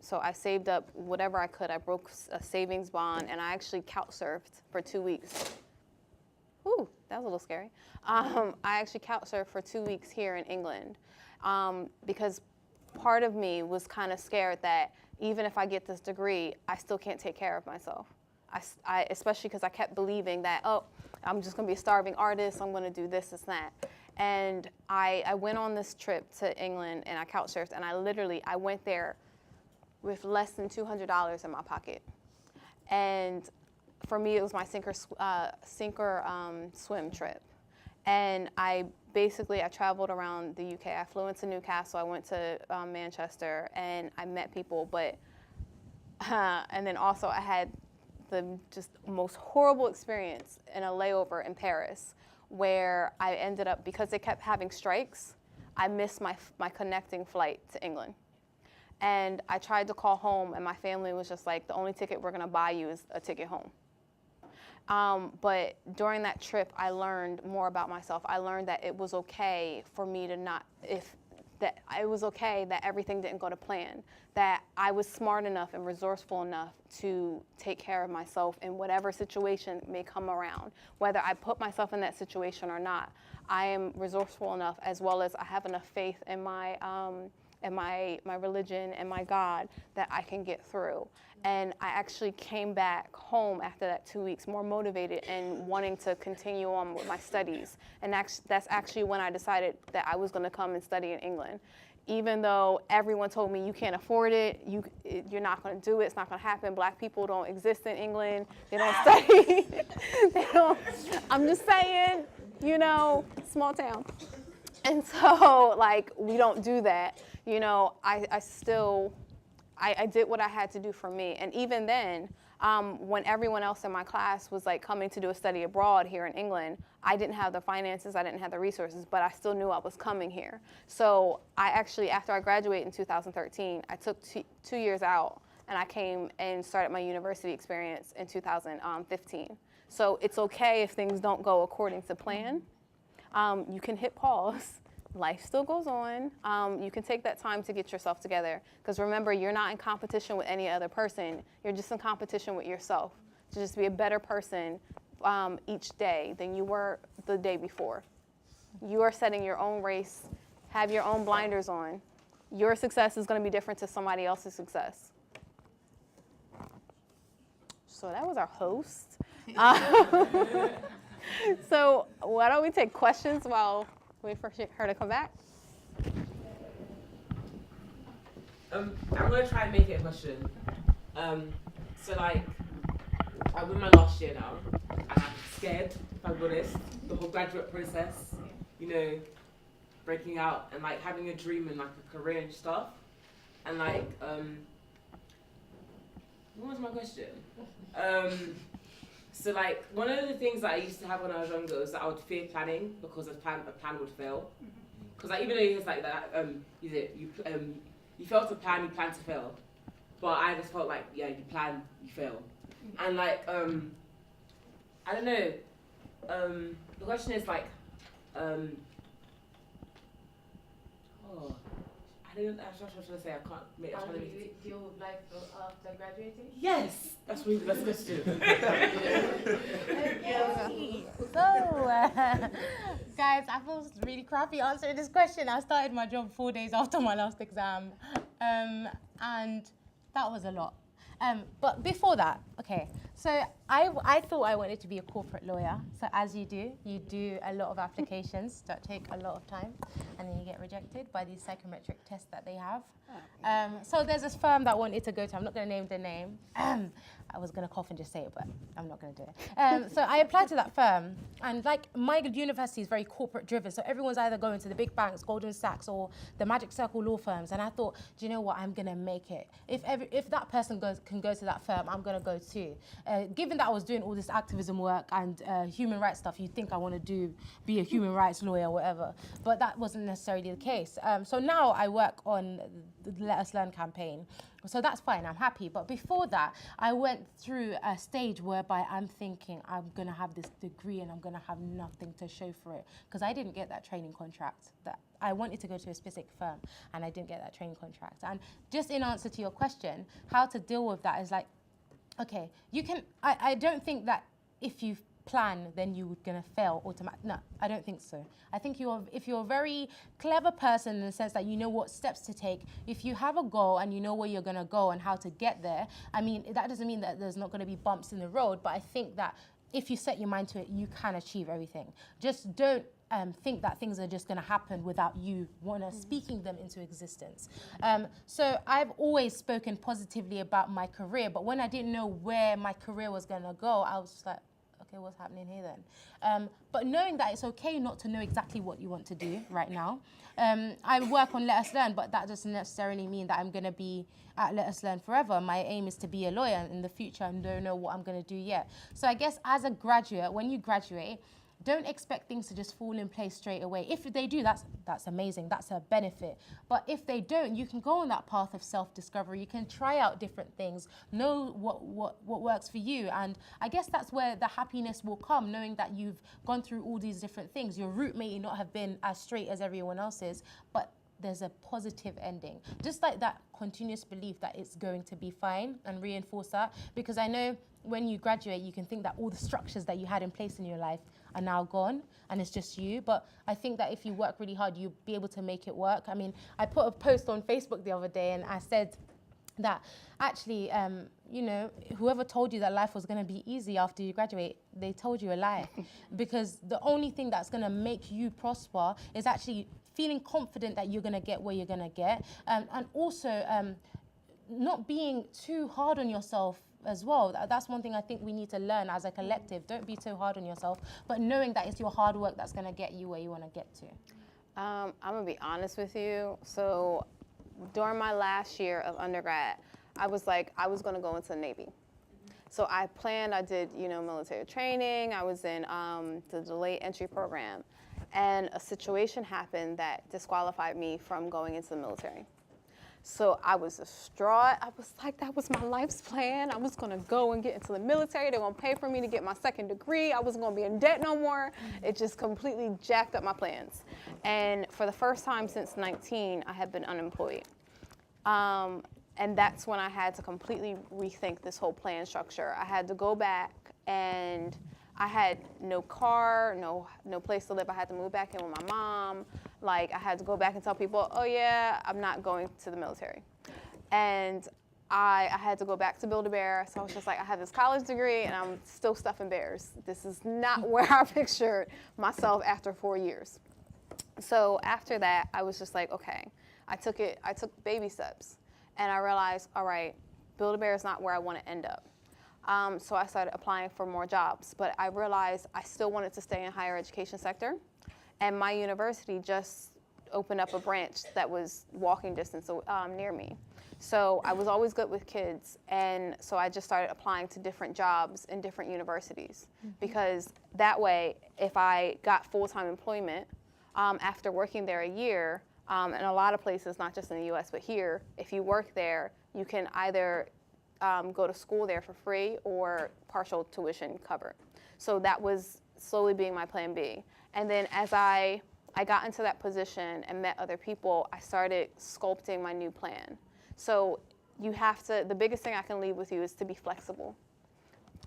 So I saved up whatever I could. I broke a savings bond, and I actually couch surfed for 2 weeks. Ooh, that was a little scary. I actually couch surfed for 2 weeks here in England because part of me was kind of scared that even if I get this degree, I still can't take care of myself. I especially because I kept believing that, oh, I'm just going to be a starving artist. I'm going to do this, that. And I went on this trip to England, and I couch surfed, and I went there with less than $200 in my pocket. And for me, it was my sinker swim trip. And I traveled around the UK. I flew into Newcastle, I went to Manchester, and I met people, and then also I had the just most horrible experience in a layover in Paris, where I ended up, because they kept having strikes, I missed my connecting flight to England. And I tried to call home, and my family was just like, the only ticket we're gonna buy you is a ticket home. But during that trip, I learned more about myself. I learned that it was okay for me to it was okay that everything didn't go to plan, that I was smart enough and resourceful enough to take care of myself in whatever situation may come around. Whether I put myself in that situation or not, I am resourceful enough, as well as I have enough faith in my religion and my God that I can get through. And I actually came back home after that 2 weeks more motivated and wanting to continue on with my studies. And that's actually when I decided that I was going to come and study in England. Even though everyone told me you can't afford it, you're not going to do it, it's not going to happen. Black people don't exist in England. They don't study. I'm just saying, small town. And so, we don't do that. I did what I had to do for me. And even then, when everyone else in my class was coming to do a study abroad here in England, I didn't have the finances, I didn't have the resources, but I still knew I was coming here. So I actually, after I graduated in 2013, I took 2 years out, and I came and started my university experience in 2015. So it's okay if things don't go according to plan. You can hit pause. Life still goes on. You can take that time to get yourself together. Because remember, you're not in competition with any other person. You're just in competition with yourself. To just be a better person each day than you were the day before. You are setting your own race. Have your own blinders on. Your success is going to be different to somebody else's success. So that was our host. So why don't we take questions while we wait for her to come back? I'm going to try and make it a question. I'm in my last year now, and I'm scared, if I'm honest, the whole graduate process, breaking out and having a dream and a career and stuff. And what was my question? So one of the things that I used to have when I was younger was that I would fear planning because a plan would fail. Because even though it's like that, you fail to plan, you plan to fail. But I just felt you plan, you fail. And I don't know. The question is I was trying to say, I can't make it. How do you deal with life after graduating? Yes, that's really the best question. So, guys, I feel really crappy answering this question. I started my job 4 days after my last exam, and that was a lot. But before that, okay, so I thought I wanted to be a corporate lawyer. So as you do a lot of applications that take a lot of time, and then you get rejected by these psychometric tests that they have. So there's this firm that I wanted to go to. I'm not going to name the name. I was going to cough and just say it, but I'm not going to do it. So I applied to that firm, and my university is very corporate driven. So everyone's either going to the big banks, Goldman Sachs, or the Magic Circle law firms. And I thought, do you know what? I'm going to make it. If that person goes, can go to that firm, I'm going to go too. Given that I was doing all this activism work and human rights stuff, you'd think I want to be a human rights lawyer or whatever, but that wasn't necessarily the case. So now I work on the Let Us Learn campaign. So that's fine, I'm happy. But before that, I went through a stage whereby I'm thinking I'm going to have this degree and I'm going to have nothing to show for it, because I didn't get that training contract. That I wanted to go to a specific firm and I didn't get that training contract. And just in answer to your question, how to deal with that is like, okay, you can, I don't think that if you plan, then you're gonna fail automatically. No, I don't think so. I think if you're a very clever person in the sense that you know what steps to take, if you have a goal and you know where you're gonna go and how to get there, I mean, that doesn't mean that there's not gonna be bumps in the road, but I think that if you set your mind to it, you can achieve everything. Just don't think that things are just going to happen without you speaking them into existence. So I've always spoken positively about my career, but when I didn't know where my career was going to go, I was just like, okay, what's happening here then? But knowing that it's okay not to know exactly what you want to do right now. I work on Let Us Learn, but that doesn't necessarily mean that I'm going to be at Let Us Learn forever. My aim is to be a lawyer in the future. I don't know what I'm going to do yet. So I guess as a graduate, when you graduate, don't expect things to just fall in place straight away. If they do, that's amazing. That's a benefit. But if they don't, you can go on that path of self-discovery. You can try out different things, know what works for you. And I guess that's where the happiness will come, knowing that you've gone through all these different things. Your route may not have been as straight as everyone else's, but there's a positive ending. Just like that continuous belief that it's going to be fine, and reinforce that. Because I know when you graduate, you can think that all the structures that you had in place in your life are now gone and it's just you. But I think that if you work really hard, you'll be able to make it work. I mean, I put a post on Facebook the other day and I said that actually, you know, whoever told you that life was going to be easy after you graduate, they told you a lie. Because the only thing that's going to make you prosper is actually feeling confident that you're going to get where you're going to get. And also not being too hard on yourself as well. That's one thing I think we need to learn as a collective. Don't be too hard on yourself, but knowing that it's your hard work that's going to get you where you want to get to. I'm going to be honest with you. So during my last year of undergrad, I was like, I was going to go into the Navy. So I did, you know, military training. I was in the delayed entry program. And a situation happened that disqualified me from going into the military. So I was distraught. I was like, that was my life's plan. I was gonna go and get into the military. They were gonna pay for me to get my second degree. I wasn't gonna be in debt no more. It just completely jacked up my plans. And for the first time since 19, I had been unemployed. And that's when I had to completely rethink this whole plan structure. I had to go back, and I had no car, no place to live. I had to move back in with my mom. Like, I had to go back and tell people, oh yeah, I'm not going to the military. And I had to go back to Build-A-Bear. So I was just like, I have this college degree and I'm still stuffing bears. This is not where I pictured myself after 4 years. So after that, I was just like, okay, I took baby steps, and I realized, all right, Build-A-Bear is not where I want to end up. So I started applying for more jobs, but I realized I still wanted to stay in higher education sector. And my university just opened up a branch that was walking distance near me. So I was always good with kids, and so I just started applying to different jobs in different universities. Because that way, if I got full-time employment after working there a year, and a lot of places, not just in the US, but here, if you work there, you can either go to school there for free or partial tuition covered. So that was slowly being my plan B. And then as I got into that position and met other people, I started sculpting my new plan. So the biggest thing I can leave with you is to be flexible.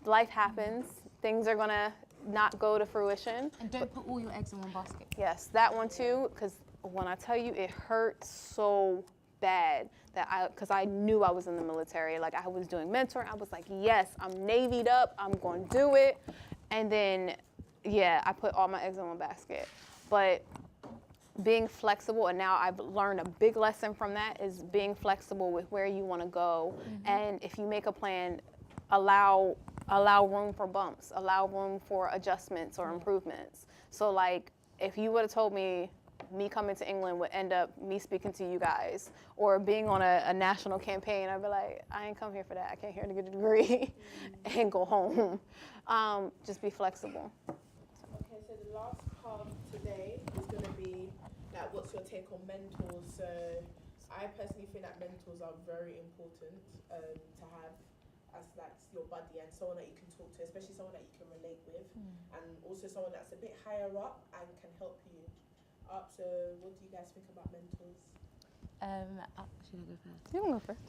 Life happens, things are gonna not go to fruition. And don't put all your eggs in one basket. Yes, that one too, because when I tell you, it hurt so bad because I knew I was in the military. Like, I was doing mentoring. I was like, yes, I'm Navied up. I'm going to do it. And then, yeah, I put all my eggs in one basket. But being flexible, and now I've learned a big lesson from that, is being flexible with where you want to go. And if you make a plan, allow room for bumps, allow room for adjustments or improvements. So, like, if you would have told me me coming to England would end up me speaking to you guys, or being on a national campaign. I'd be like, I ain't come here for that. I came here to get a degree and go home. Just be flexible. Okay, so the last part of today is going to be like, what's your take on mentors? So I personally think that mentors are very important to have as like your buddy and someone that you can talk to, especially someone that you can relate with, and also someone that's a bit higher up and can help you up. So what do you guys think about mentors? Should I go first? You can go first.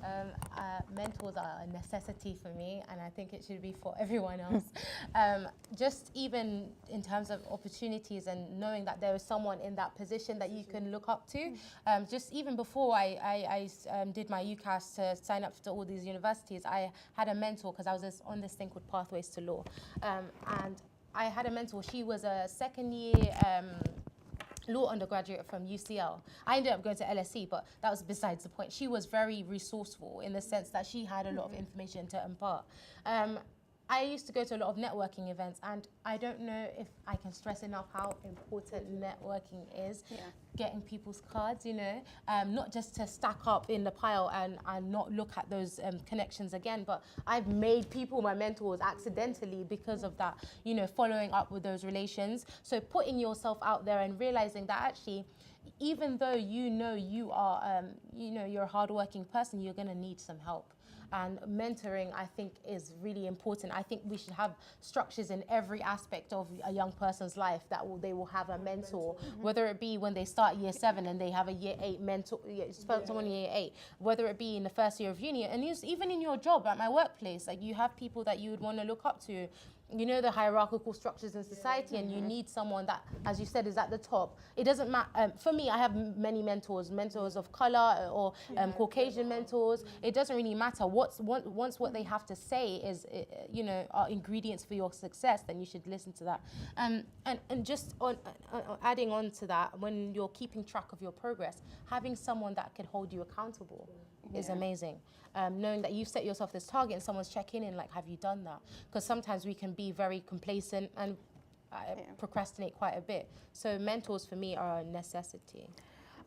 Mentors are a necessity for me, and I think it should be for everyone else. Just even in terms of opportunities and knowing that there is someone in that position that you can look up to. Just even before I did my UCAS to sign up to all these universities, I had a mentor because I was on this thing called Pathways to Law. And I had a mentor. She was a second year law undergraduate from UCL. I ended up going to LSE, but that was besides the point. She was very resourceful in the sense that she had a lot of information to impart. I used to go to a lot of networking events, and I don't know if I can stress enough how important networking is. Yeah. Getting people's cards, you know, not just to stack up in the pile and not look at those connections again, but I've made people my mentors accidentally because of that, you know, following up with those relations. So putting yourself out there and realizing that actually, even though you know you are, you're a hardworking person, you're going to need some help. And mentoring, I think, is really important. I think we should have structures in every aspect of a young person's life that they will have a mentor, whether it be when they start year 7 and they have a year 8 mentor, someone in year 8, whether it be in the first year of uni, and even in your job at my workplace, like you have people that you would want to look up to. You know the hierarchical structures in society, and you need someone that, as you said, is at the top. It doesn't matter. For me, I have many mentors of color or Caucasian mentors. It doesn't really matter. Once what they have to say is, are ingredients for your success, then you should listen to that. And just adding on to that, when you're keeping track of your progress, having someone that can hold you accountable is amazing. Knowing that you've set yourself this target and someone's checking in, like, have you done that? Because sometimes we can be very complacent and procrastinate quite a bit. So mentors for me are a necessity.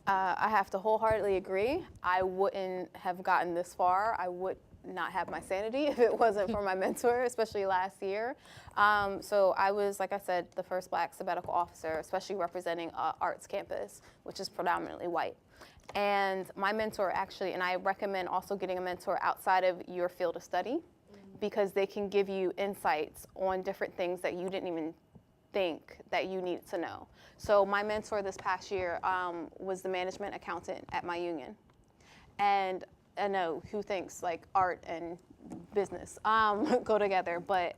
I have to wholeheartedly agree. I wouldn't have gotten this far. I would not have my sanity if it wasn't for my mentor, especially last year. So I was, like I said, the first Black sabbatical officer, especially representing arts campus, which is predominantly white. And my mentor actually, and I recommend also getting a mentor outside of your field of study, because they can give you insights on different things that you didn't even think that you needed to know. So my mentor this past year was the management accountant at my union. And I know who thinks like art and business go together, but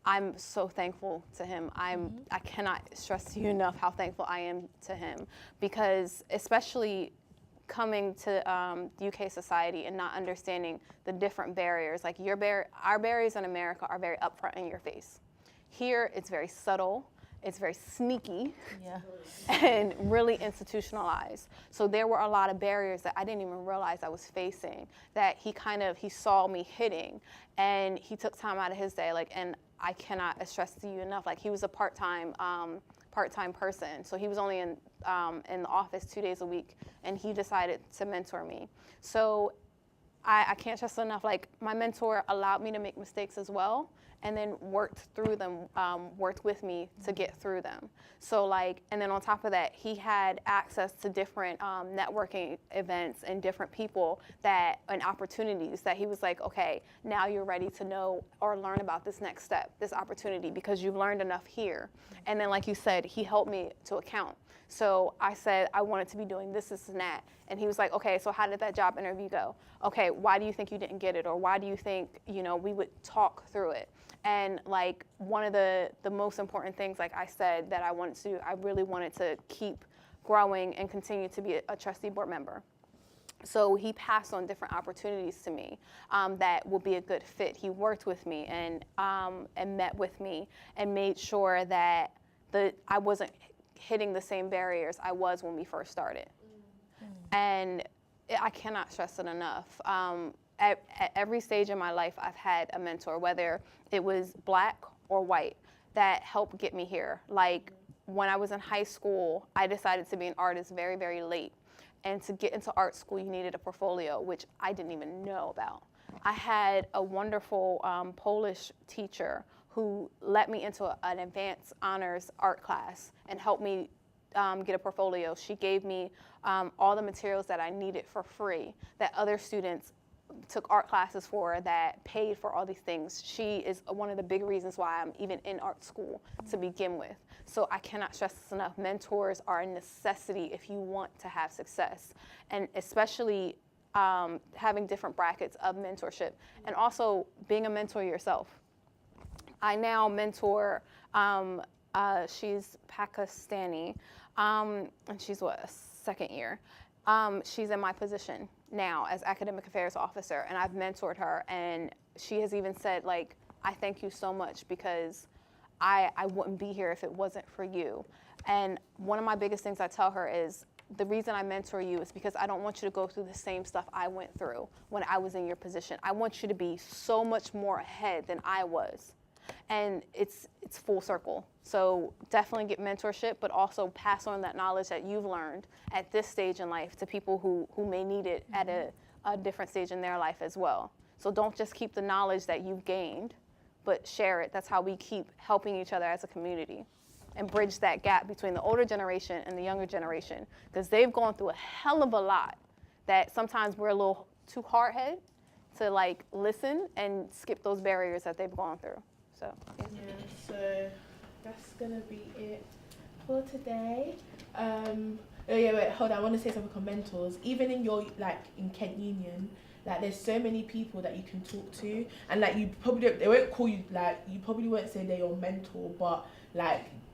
I'm so thankful to him. I cannot stress to you enough how thankful I am to him, because especially coming to UK society and not understanding the different barriers, like our barriers in America are very upfront in your face. Here, it's very subtle, it's very sneaky, and really institutionalized. So there were a lot of barriers that I didn't even realize I was facing, that he saw me hitting, and he took time out of his day, and I cannot stress to you enough, he was a part-time person, so he was only in the office 2 days a week, and he decided to mentor me. So I can't stress enough, my mentor allowed me to make mistakes as well, and then worked through them, worked with me to get through them. So and then on top of that, he had access to different networking events and different people and opportunities that he was like, okay, now you're ready to know or learn about this next step, this opportunity, because you've learned enough here. And then, like you said, he helped me to account. So I said I wanted to be doing this, and that. And he was like, okay, so how did that job interview go? Okay, why do you think you didn't get it? Or why do you think, we would talk through it? And one of the most important things, like I said, that I really wanted to keep growing and continue to be a trustee board member. So he passed on different opportunities to me that would be a good fit. He worked with me and met with me and made sure that I wasn't hitting the same barriers I was when we first started. And I cannot stress it enough. At every stage in my life, I've had a mentor, whether it was Black or white, that helped get me here. when I was in high school, I decided to be an artist very, very late. And to get into art school, you needed a portfolio, which I didn't even know about. I had a wonderful Polish teacher who let me into an advanced honors art class and helped me get a portfolio. She gave me all the materials that I needed for free that other students took art classes for, that paid for all these things. She is one of the big reasons why I'm even in art school to begin with. So I cannot stress this enough. Mentors are a necessity if you want to have success, and especially having different brackets of mentorship, and also being a mentor yourself. I now mentor, she's Pakistani, and she's a second year. She's in my position now as academic affairs officer, and I've mentored her, and she has even said, like, I thank you so much because I wouldn't be here if it wasn't for you. And one of my biggest things I tell her is, the reason I mentor you is because I don't want you to go through the same stuff I went through when I was in your position. I want you to be so much more ahead than I was. And it's full circle. So definitely get mentorship, but also pass on that knowledge that you've learned at this stage in life to people who may need it at a different stage in their life as well. So don't just keep the knowledge that you've gained, but share it. That's how we keep helping each other as a community and bridge that gap between the older generation and the younger generation, because they've gone through a hell of a lot that sometimes we're a little too hard-headed to like listen and skip those barriers that they've gone through. So yeah, so that's gonna be it for today. Oh yeah, wait, hold on. I want to say something on mentors. Even in your in Kent Union, there's so many people that you can talk to, and you probably they won't call you you probably won't say they're your mentor, but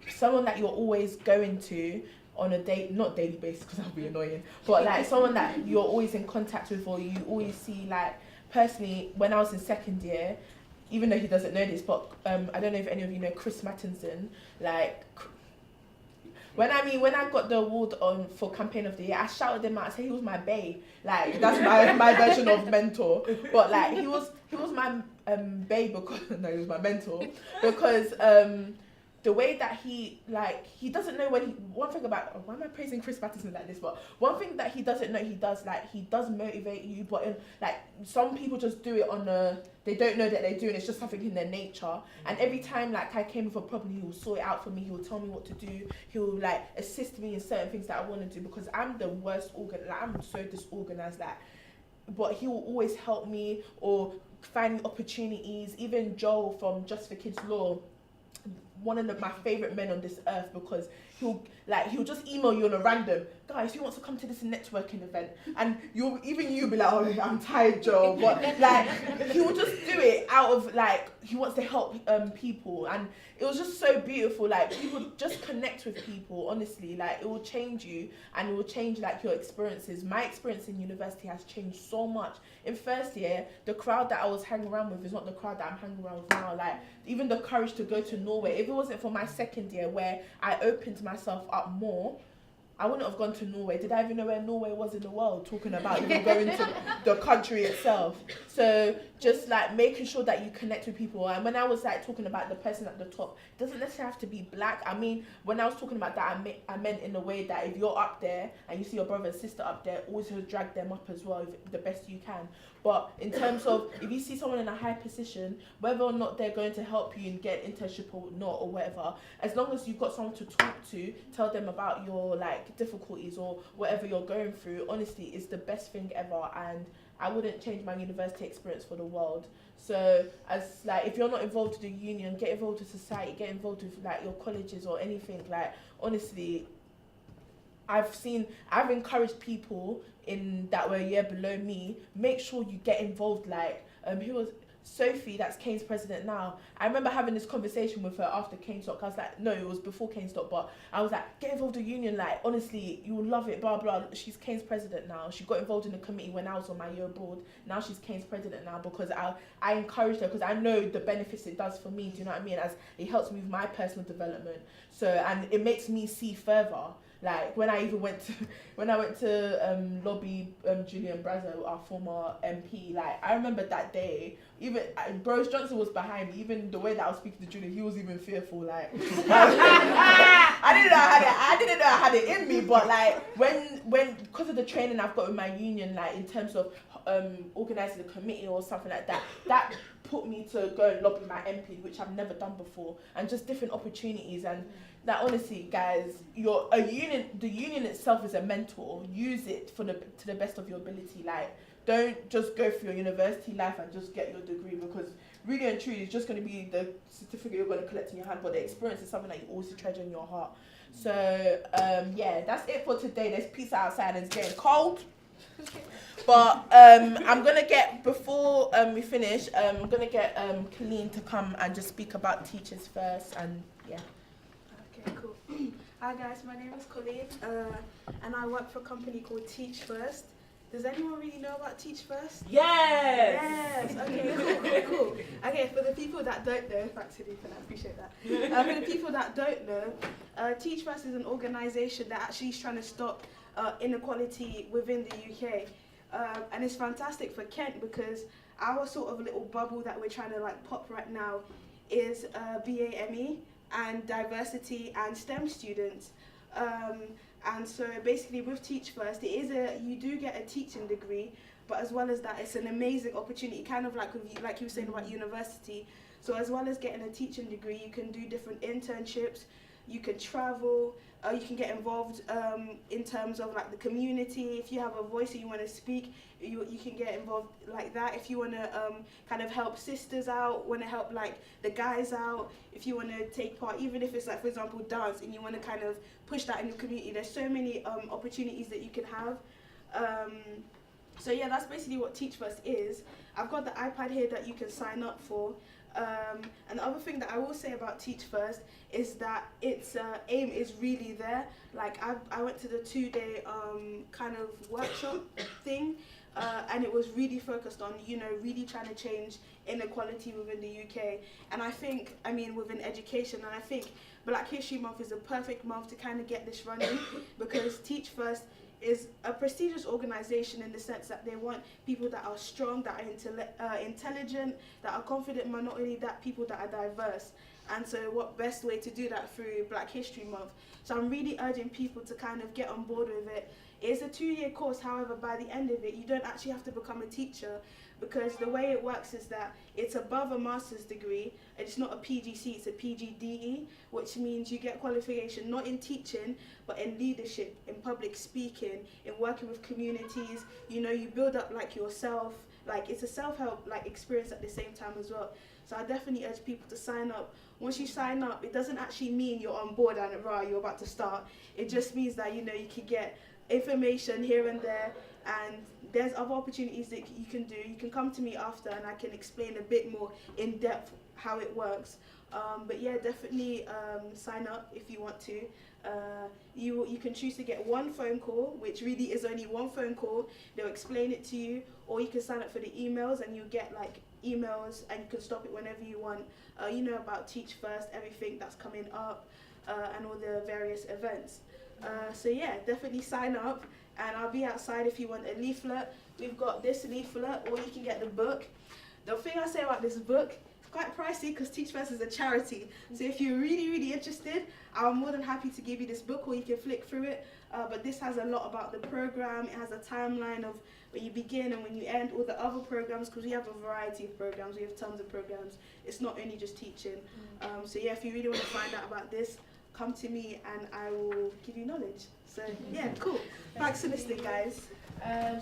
someone that you're always going to on a not daily basis because that'll be annoying, but someone that you're always in contact with, or you always see. Personally, when I was in second year, even though he doesn't know this, but I don't know if any of you know Chris Mattinson. When I got the award for Campaign of the Year, I shouted him out. I said he was my bae. That's my version of mentor. But he was my bae because no, he was my mentor because the way that he doesn't know when one thing about, why am I praising Chris Patterson like this, but one thing that he doesn't know he does motivate you, but some people just do it they don't know that they're doing it. It's just something in their nature. And every time I came with a problem, he will sort it out for me. He will tell me what to do. He will assist me in certain things that I want to do, because I'm the worst I'm so disorganized but he will always help me or find me opportunities. Even Joel from Just for Kids Law, one of my favorite men on this earth, because he'll just email you on a random, guys, who wants to come to this networking event? And you'll be like, oh, I'm tired, Joe. But he will just do it out of he wants to help people, and it was just so beautiful. People just connect with people, honestly. It will change you, and it will change your experiences. My experience in university has changed so much. In first year, the crowd that I was hanging around with is not the crowd that I'm hanging around with now. Even the courage to go to Norway, if it wasn't for my second year where I opened myself up more, I wouldn't have gone to Norway. Did I even know where Norway was in the world? Talking about even going to the country itself. So just making sure that you connect with people. And when I was talking about the person at the top, it doesn't necessarily have to be black. I mean, when I was talking about that, I meant in the way that if you're up there and you see your brother and sister up there, always drag them up as well, the best you can. But in terms of, if you see someone in a high position, whether or not they're going to help you and get an internship or not, or whatever, as long as you've got someone to talk to, tell them about your difficulties or whatever you're going through, honestly, it's the best thing ever. And I wouldn't change my university experience for the world. So as if you're not involved with the union, get involved with society, get involved with your colleges or anything. Honestly, I've encouraged people that were a year below me, make sure you get involved. Who was Sophie, that's Kane's president now. I remember having this conversation with her after Canestock. I was no, it was before Canestock, but I was get involved with the union. Honestly, you will love it, blah, blah. She's Kane's president now. She got involved in the committee when I was on my year abroad. Now she's Kane's president now, because I encouraged her, because I know the benefits it does for me. Do you know what I mean? As it helps me with my personal development. So, and it makes me see further. Like when I went to lobby Julian Brazo, our former MP. Like I remember that day. Even Boris Johnson was behind me. Even the way that I was speaking to Julian, he was even fearful. Like I didn't know I had it in me. But like when because of the training I've got with my union, like in terms of organising a committee or something like that, that put me to go and lobby my MP, which I've never done before, and just different opportunities. And that honestly, guys, the union itself is a mentor. Use it to the best of your ability. Like, don't just go through your university life and just get your degree, because really and truly it's just going to be the certificate you're going to collect in your hand, but the experience is something that you also treasure in your heart. So yeah, that's it for today. There's pizza outside and it's getting cold. But I'm gonna get, before we finish, I'm gonna get Colleen to come and just speak about teachers first, and yeah. Okay, cool. Hi guys, my name is Colleen, and I work for a company called Teach First. Does anyone really know about Teach First? Yes! Yes! Okay, cool. Okay, for the people that don't know, thanks Hilita, I appreciate that. For the people that don't know, Teach First is an organisation that actually is trying to stop inequality within the UK. And it's fantastic for Kent because our sort of little bubble that we're trying to like pop right now is BAME and diversity and STEM students. And so basically with Teach First, you do get a teaching degree, but as well as that, it's an amazing opportunity, kind of like you were saying about university. So as well as getting a teaching degree, you can do different internships, you can travel, you can get involved in terms of like the community. If you have a voice and you want to speak, you can get involved like that. If you want to kind of help sisters out, want to help like the guys out, if you want to take part, even if it's like, for example, dance, and you want to kind of push that in your community, there's so many opportunities that you can have. So yeah, that's basically what Teach First is. I've got the iPad here that you can sign up for. And the other thing that I will say about Teach First is that its aim is really there. Like I went to the 2-day kind of workshop thing, and it was really focused on, really trying to change inequality within the UK. And I think, within education, and I think Black History Month is a perfect month to kind of get this running, because Teach First is a prestigious organisation in the sense that they want people that are strong, that are intelligent, that are confident, but not only that, people that are diverse. And so what best way to do that through Black History Month? So I'm really urging people to kind of get on board with it. It's a 2-year course, however, by the end of it, you don't actually have to become a teacher, because the way it works is that it's above a master's degree. It's not a PGC, it's a PGDE, which means you get qualification not in teaching, but in leadership, in public speaking, in working with communities. You build up like yourself, like it's a self-help like experience at the same time as well. So I definitely urge people to sign up. Once you sign up, it doesn't actually mean you're on board and you're about to start. It just means that you can get information here and there, and there's other opportunities that you can do. You can come to me after and I can explain a bit more in depth how it works. But yeah, definitely sign up if you want to. You can choose to get one phone call, which really is only one phone call. They'll explain it to you, or you can sign up for the emails and you get like emails, and you can stop it whenever you want. About Teach First, everything that's coming up, and all the various events. So yeah, definitely sign up, and I'll be outside if you want a leaflet. We've got this leaflet, or you can get the book. The thing I say about this book, it's quite pricey because Teach First is a charity. So if you're really, really interested, I'm more than happy to give you this book, or you can flick through it. But this has a lot about the program. It has a timeline of when you begin and when you end, all the other programs, because we have a variety of programs. We have tons of programs. It's not only just teaching. So yeah, if you really want to find out about this, come to me and I will give you knowledge. So yeah, cool. Thanks for listening, guys.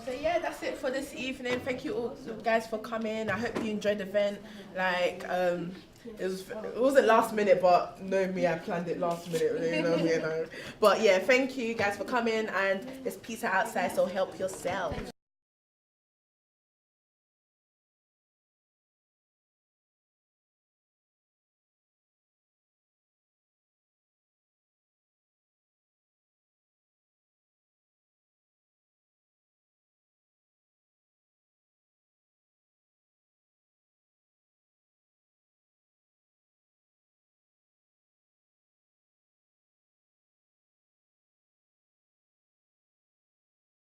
So yeah, that's it for this evening. Thank you all guys for coming. I hope you enjoyed the event. Like it wasn't last minute, but know me, I planned it last minute. But yeah, thank you guys for coming, and there's pizza outside, so help yourself.